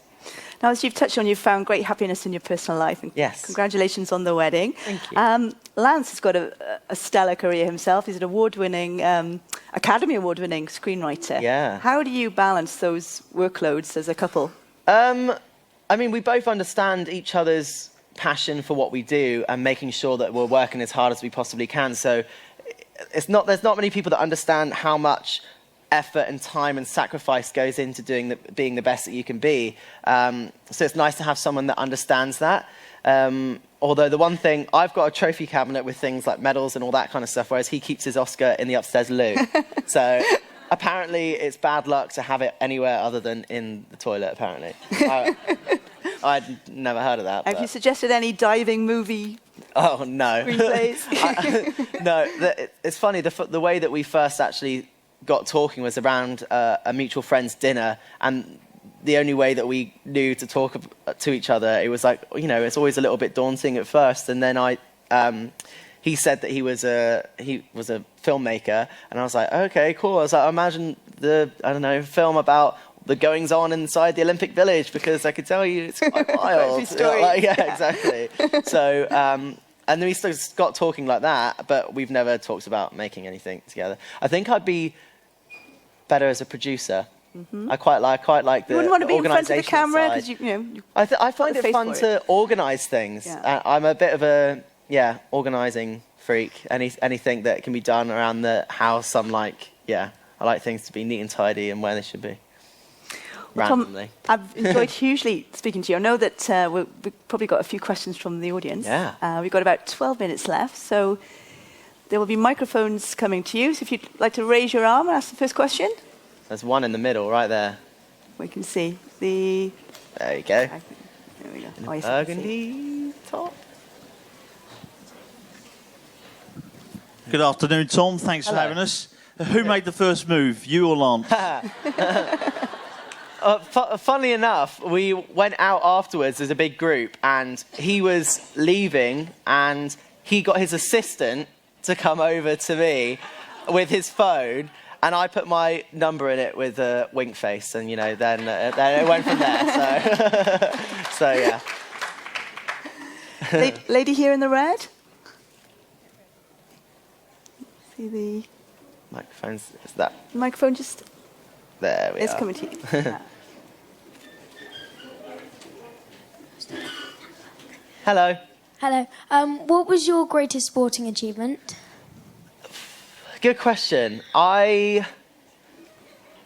Now, as you've touched on, you've found great happiness in your personal life. And yes. Congratulations on the wedding. Thank you. Lance has got a stellar career himself. He's an award-winning, Academy Award-winning screenwriter. Yeah. How do you balance those workloads as a couple? I mean, we both understand each other's passion for what we do and making sure that we're working as hard as we possibly can. So there's not many people that understand how much effort and time and sacrifice goes into being the best that you can be. So it's nice to have someone that understands that. Although the one thing, I've got a trophy cabinet with things like medals and all that kind of stuff, whereas he keeps his Oscar in the upstairs loo. So apparently it's bad luck to have it anywhere other than in the toilet, apparently. I'd never heard of that. Have you suggested any diving movie? Oh, no. No, it's funny, the way that we first actually got talking was around a mutual friend's dinner, and the only way that we knew to talk to each other, it was like, you know, it's always a little bit daunting at first, and then he said that he was a filmmaker, and I was like, okay, cool. I was like, imagine film about the goings on inside the Olympic Village, because I could tell you it's quite wild. Story. Yeah, exactly. So and then we got talking like that, but we've never talked about making anything together. I think I'd be better as a producer. Mm-hmm. I quite like the organisation. You wouldn't want to be in front of the camera, because you know. I find it fun to organise things. Yeah. I'm a bit of a organising freak. Anything that can be done around the house, I like things to be neat and tidy and where they should be. Well, randomly. Tom, I've enjoyed hugely speaking to you. I know that we've probably got a few questions from the audience. Yeah. We've got about 12 minutes left, so there will be microphones coming to you. So if you'd like to raise your arm and ask the first question. There's one in the middle, right there. We can see the... There you go. There we go. Oh, yes, burgundy top. Good afternoon, Tom. Thanks for having us. Who made the first move, you or Lance? Funnily enough, we went out afterwards as a big group, and he was leaving, and he got his assistant to come over to me with his phone, and I put my number in it with a wink face, and then it went from there. So yeah. Lady here in the red. See the microphones. Is that microphone just there? It's coming to you. Yeah. Hello. Hello. What was your greatest sporting achievement? Good question.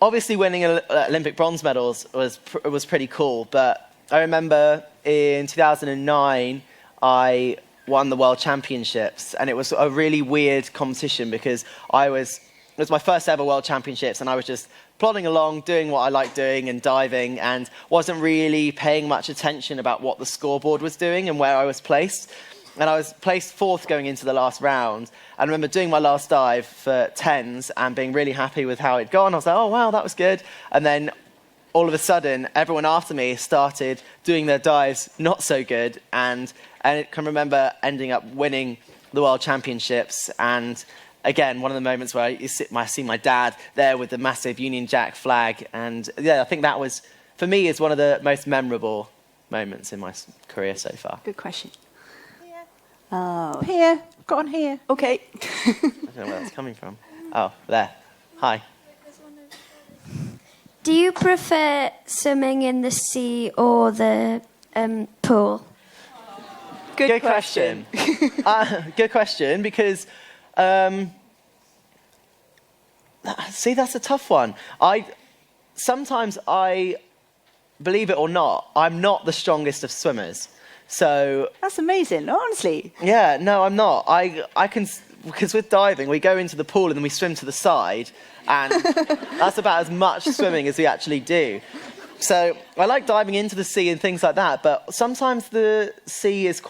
Obviously winning Olympic bronze medals was pretty cool, but I remember in 2009 I won the World Championships, and it was a really weird competition because it was my first ever World Championships, and I was just plodding along, doing what I liked doing and diving, and wasn't really paying much attention about what the scoreboard was doing and where I was placed. And I was placed 4th going into the last round. And I remember doing my last dive for 10s and being really happy with how it'd gone. I was like, oh, wow, that was good. And then all of a sudden, everyone after me started doing their dives not so good. And I can remember ending up winning the World Championships. And again, one of the moments where I see my dad there with the massive Union Jack flag. And yeah, I think that was, for me, is one of the most memorable moments in my career so far. Good question. Oh. Here. Got on here. Okay. I don't know where that's coming from. Oh, there. Hi. Do you prefer swimming in the sea or the pool? Good question. Good question, because see, that's a tough one. Sometimes believe it or not, I'm not the strongest of swimmers. So That's amazing, honestly. yeah, no, I'm not. I can, because with diving, we go into the pool and then we swim to the side, and that's about as much swimming as we actually do. So I like diving into the sea and things like that, but sometimes the sea is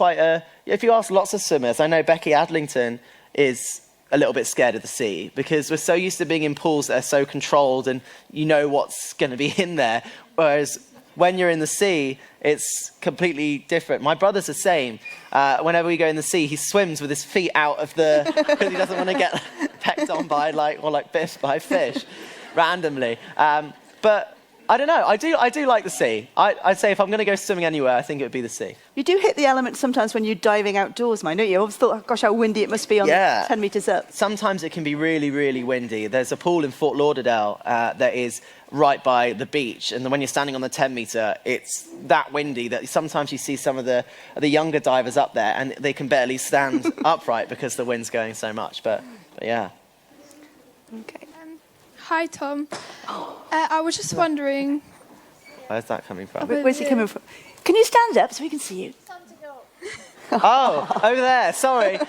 if you ask lots of swimmers, I know Becky Adlington is a little bit scared of the sea because we're so used to being in pools that are so controlled and you know what's going to be in there, whereas when you're in the sea, it's completely different. My brother's the same. Whenever we go in the sea, he swims with his feet out of because he doesn't want to get pecked on by bit by fish randomly. But I don't know. I do like the sea. I'd say if I'm going to go swimming anywhere, I think it would be the sea. You do hit the element sometimes when you're diving outdoors, don't you? I always thought, gosh, how windy it must be on 10 metres up. Sometimes it can be really, really windy. There's a pool in Fort Lauderdale that is right by the beach, and when you're standing on the 10 metre, it's that windy that sometimes you see some of the younger divers up there, and they can barely stand upright because the wind's going so much. But yeah. Okay. Hi, Tom. I was just wondering... Where's that coming from? Where's he coming from? Can you stand up so we can see you? Oh, over there. Sorry.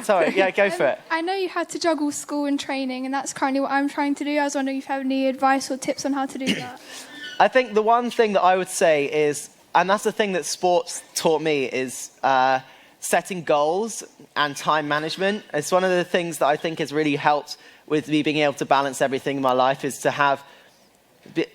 Sorry. Yeah, go for it. I know you had to juggle school and training, and that's currently what I'm trying to do. I was wondering if you have any advice or tips on how to do that. I think the one thing that I would say is, and that's the thing that sports taught me, is setting goals and time management. It's one of the things that I think has really helped with me being able to balance everything in my life, is to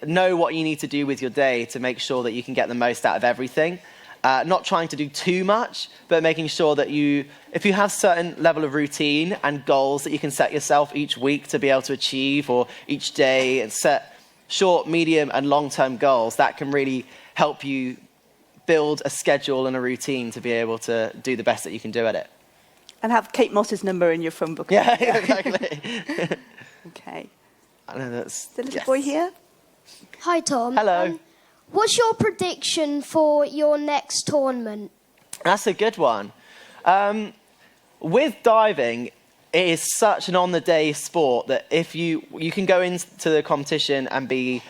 know what you need to do with your day to make sure that you can get the most out of everything. Not trying to do too much, but making sure that if you have certain level of routine and goals that you can set yourself each week to be able to achieve, or each day, and set short, medium, and long-term goals, that can really help you build a schedule and a routine to be able to do the best that you can do at it. And have Kate Moss's number in your phone book. Yeah, exactly. Okay. I know that's... The little boy here. Hi, Tom. Hello. What's your prediction for your next tournament? That's a good one. With diving, it is such an on-the-day sport that if you can go into the competition and be,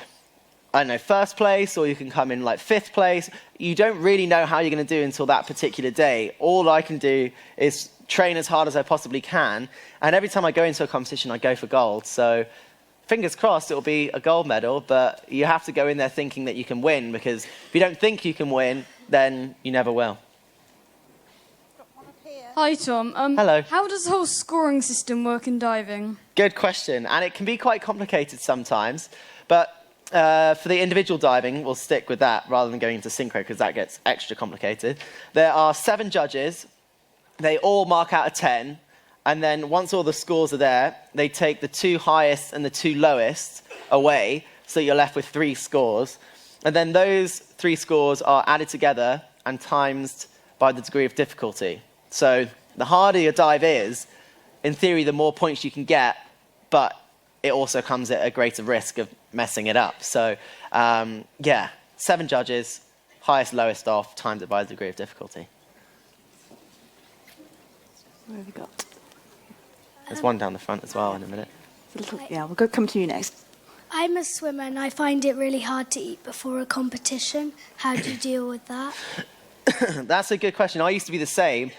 I don't know, first place, or you can come in like 5th place. You don't really know how you're going to do until that particular day. All I can do is train as hard as I possibly can, and every time I go into a competition, I go for gold. So fingers crossed it'll be a gold medal, but you have to go in there thinking that you can win, because if you don't think you can win, then you never will. Hi, Tom. Hello. How does the whole scoring system work in diving? Good question, and it can be quite complicated sometimes, but for the individual diving, we'll stick with that rather than going into synchro, because that gets extra complicated. There are 7 judges. They all mark out a 10, and then once all the scores are there, they take the 2 highest and the 2 lowest away, so you're left with 3 scores. And then those 3 scores are added together and times by the degree of difficulty. So the harder your dive is, in theory, the more points you can get, but it also comes at a greater risk of messing it up. So, 7 judges, highest, lowest off, times it by the degree of difficulty. What have we got? There's one down the front as well in a minute. Yeah, we'll come to you next. I'm a swimmer and I find it really hard to eat before a competition. How do you deal with that? That's a good question. I used to be the same,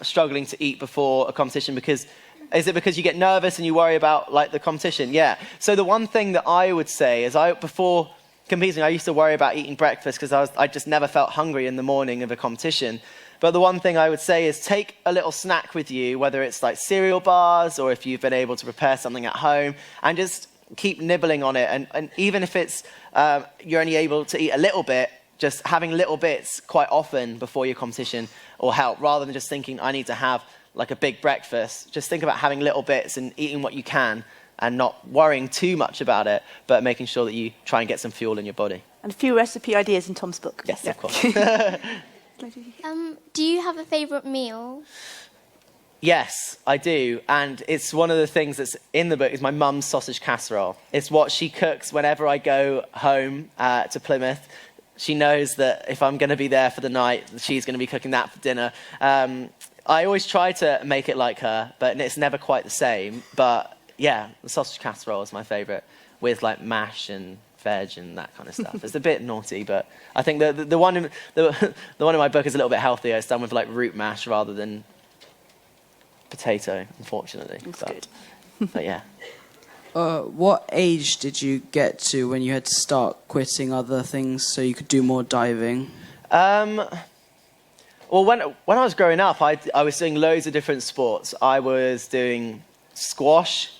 struggling to eat before a competition because... Is it because you get nervous and you worry about, like, the competition? Yeah. So the one thing that I would say is before competing, I used to worry about eating breakfast because I just never felt hungry in the morning of a competition. But the one thing I would say is take a little snack with you, whether it's like cereal bars or if you've been able to prepare something at home, and just keep nibbling on it. And even if it's you're only able to eat a little bit, just having little bits quite often before your competition will help, rather than just thinking, I need to have like a big breakfast. Just think about having little bits and eating what you can and not worrying too much about it, but making sure that you try and get some fuel in your body. And a few recipe ideas in Tom's book. Yes, of course. Do you have a favourite meal? Yes, I do. And it's one of the things that's in the book is my mum's sausage casserole. It's what she cooks whenever I go home to Plymouth. She knows that if I'm going to be there for the night, she's going to be cooking that for dinner. I always try to make it like her, but it's never quite the same. But yeah, the sausage casserole is my favourite, with like mash and veg and that kind of stuff. It's a bit naughty, but I think the one in my book is a little bit healthier. It's done with like root mash rather than potato, unfortunately. That's good. But yeah. What age did you get to when you had to start quitting other things so you could do more diving? Well, when I was growing up, I was doing loads of different sports. I was doing squash,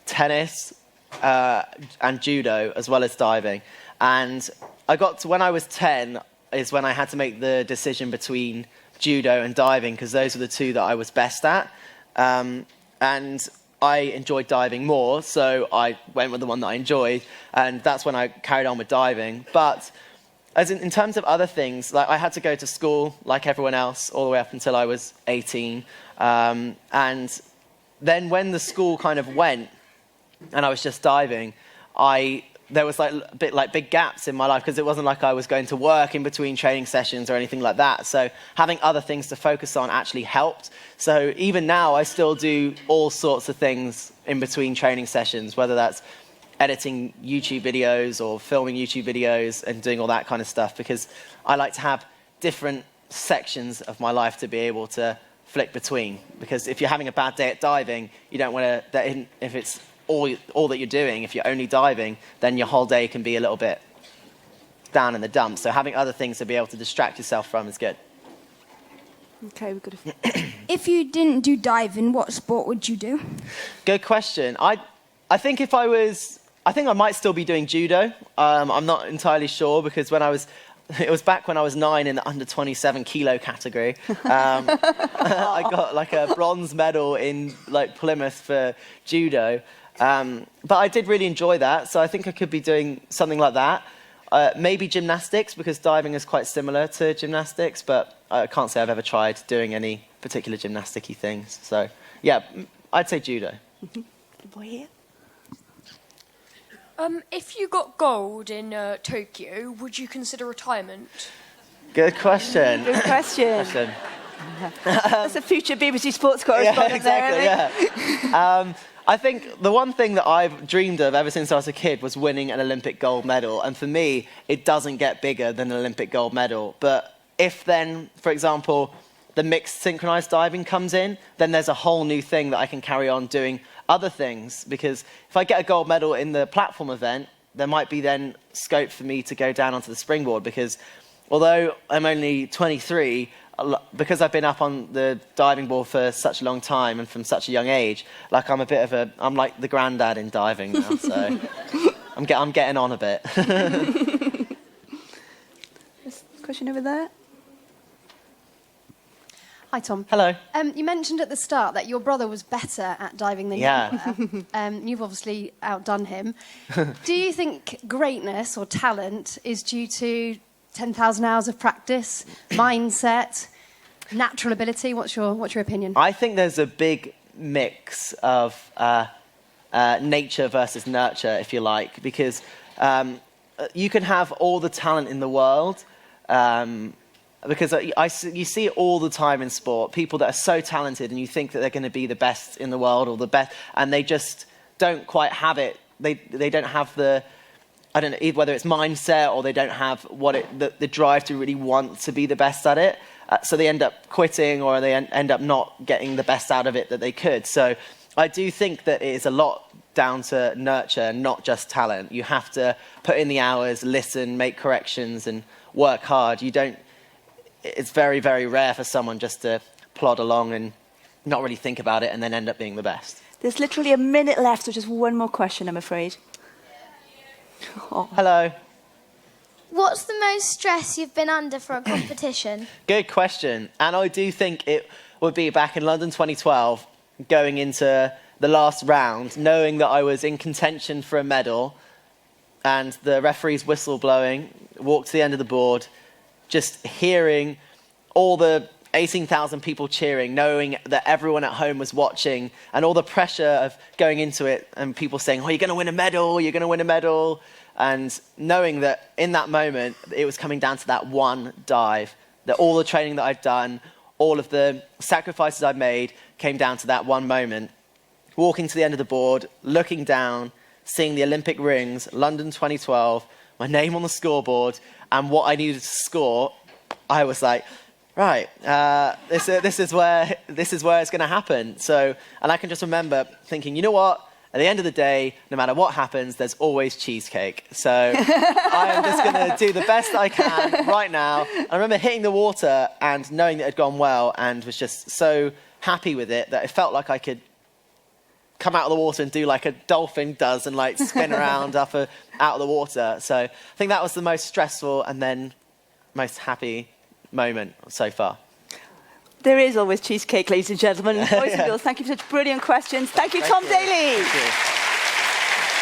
tennis, and judo, as well as diving. And I got to when I was 10 is when I had to make the decision between judo and diving, because those were the two that I was best at. And I enjoyed diving more, so I went with the one that I enjoyed, and that's when I carried on with diving. But as in terms of other things, like I had to go to school like everyone else all the way up until I was 18. And then when the school kind of went and I was just diving, there was like big gaps in my life because it wasn't like I was going to work in between training sessions or anything like that. So having other things to focus on actually helped. So even now I still do all sorts of things in between training sessions, whether that's editing YouTube videos or filming YouTube videos and doing all that kind of stuff, because I like to have different sections of my life to be able to flick between. Because if you're having a bad day at diving, you don't want to, if it's all that you're doing, if you're only diving, then your whole day can be a little bit down in the dumps. So having other things to be able to distract yourself from is good. Okay, we've got If you didn't do diving, what sport would you do? Good question. I think I think I might still be doing judo. I'm not entirely sure, because it was back when I was 9 in the under 27 kilo category. I got like a bronze medal in like Plymouth for judo. But I did really enjoy that, so I think I could be doing something like that. Maybe gymnastics, because diving is quite similar to gymnastics, but I can't say I've ever tried doing any particular gymnastic-y things. So yeah, I'd say judo. the boy here. If you got gold in Tokyo, would you consider retirement? Good question. Good question. That's a future BBC Sports correspondent. Yeah, exactly, yeah. I think the one thing that I've dreamed of ever since I was a kid was winning an Olympic gold medal. And for me, it doesn't get bigger than an Olympic gold medal. But if then, for example, the mixed synchronized diving comes in, then there's a whole new thing that I can carry on doing other things. Because if I get a gold medal in the platform event, there might be then scope for me to go down onto the springboard. Because although I'm only 23, because I've been up on the diving board for such a long time and from such a young age, like I'm like the granddad in diving now, so I'm getting on a bit. There's a question over there. Hi, Tom. Hello. You mentioned at the start that your brother was better at diving than you were. You've obviously outdone him. Do you think greatness or talent is due to 10,000 hours of practice, mindset, natural ability? What's your opinion? I think there's a big mix of nature versus nurture, if you like, because you can have all the talent in the world, because you see it all the time in sport. People that are so talented, and you think that they're going to be the best in the world or the best, and they just don't quite have it. They don't have the, I don't know, whether it's mindset or they don't have the drive to really want to be the best at it. So they end up quitting, or they end up not getting the best out of it that they could. So I do think that it is a lot down to nurture, not just talent. You have to put in the hours, listen, make corrections, and work hard. It's very, very rare for someone just to plod along and not really think about it and then end up being the best. There's literally a minute left, so just one more question, I'm afraid. Oh. Hello. What's the most stress you've been under for a competition? Good question. And I do think it would be back in London 2012, going into the last round, knowing that I was in contention for a medal, and the referee's whistle blowing, walked to the end of the board, just hearing all the 18,000 people cheering, knowing that everyone at home was watching, and all the pressure of going into it and people saying, oh, you're going to win a medal, you're going to win a medal. And knowing that in that moment, it was coming down to that one dive, that all the training that I'd done, all of the sacrifices I'd made came down to that one moment. Walking to the end of the board, looking down, seeing the Olympic rings, London 2012, my name on the scoreboard, and what I needed to score, I was like, right, this is where it's going to happen. So, and I can just remember thinking, you know what? At the end of the day, no matter what happens, there's always cheesecake. So I am just going to do the best I can right now. I remember hitting the water and knowing that it had gone well, and was just so happy with it that it felt like I could come out of the water and do like a dolphin does and like spin around out of the water. So I think that was the most stressful and then most happy moment so far. There is always cheesecake, ladies and gentlemen. Boys and girls, thank you for such brilliant questions. Thank you, Tom Daley. Thank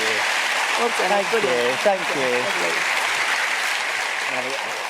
you. Well done. Thank you. Thank you.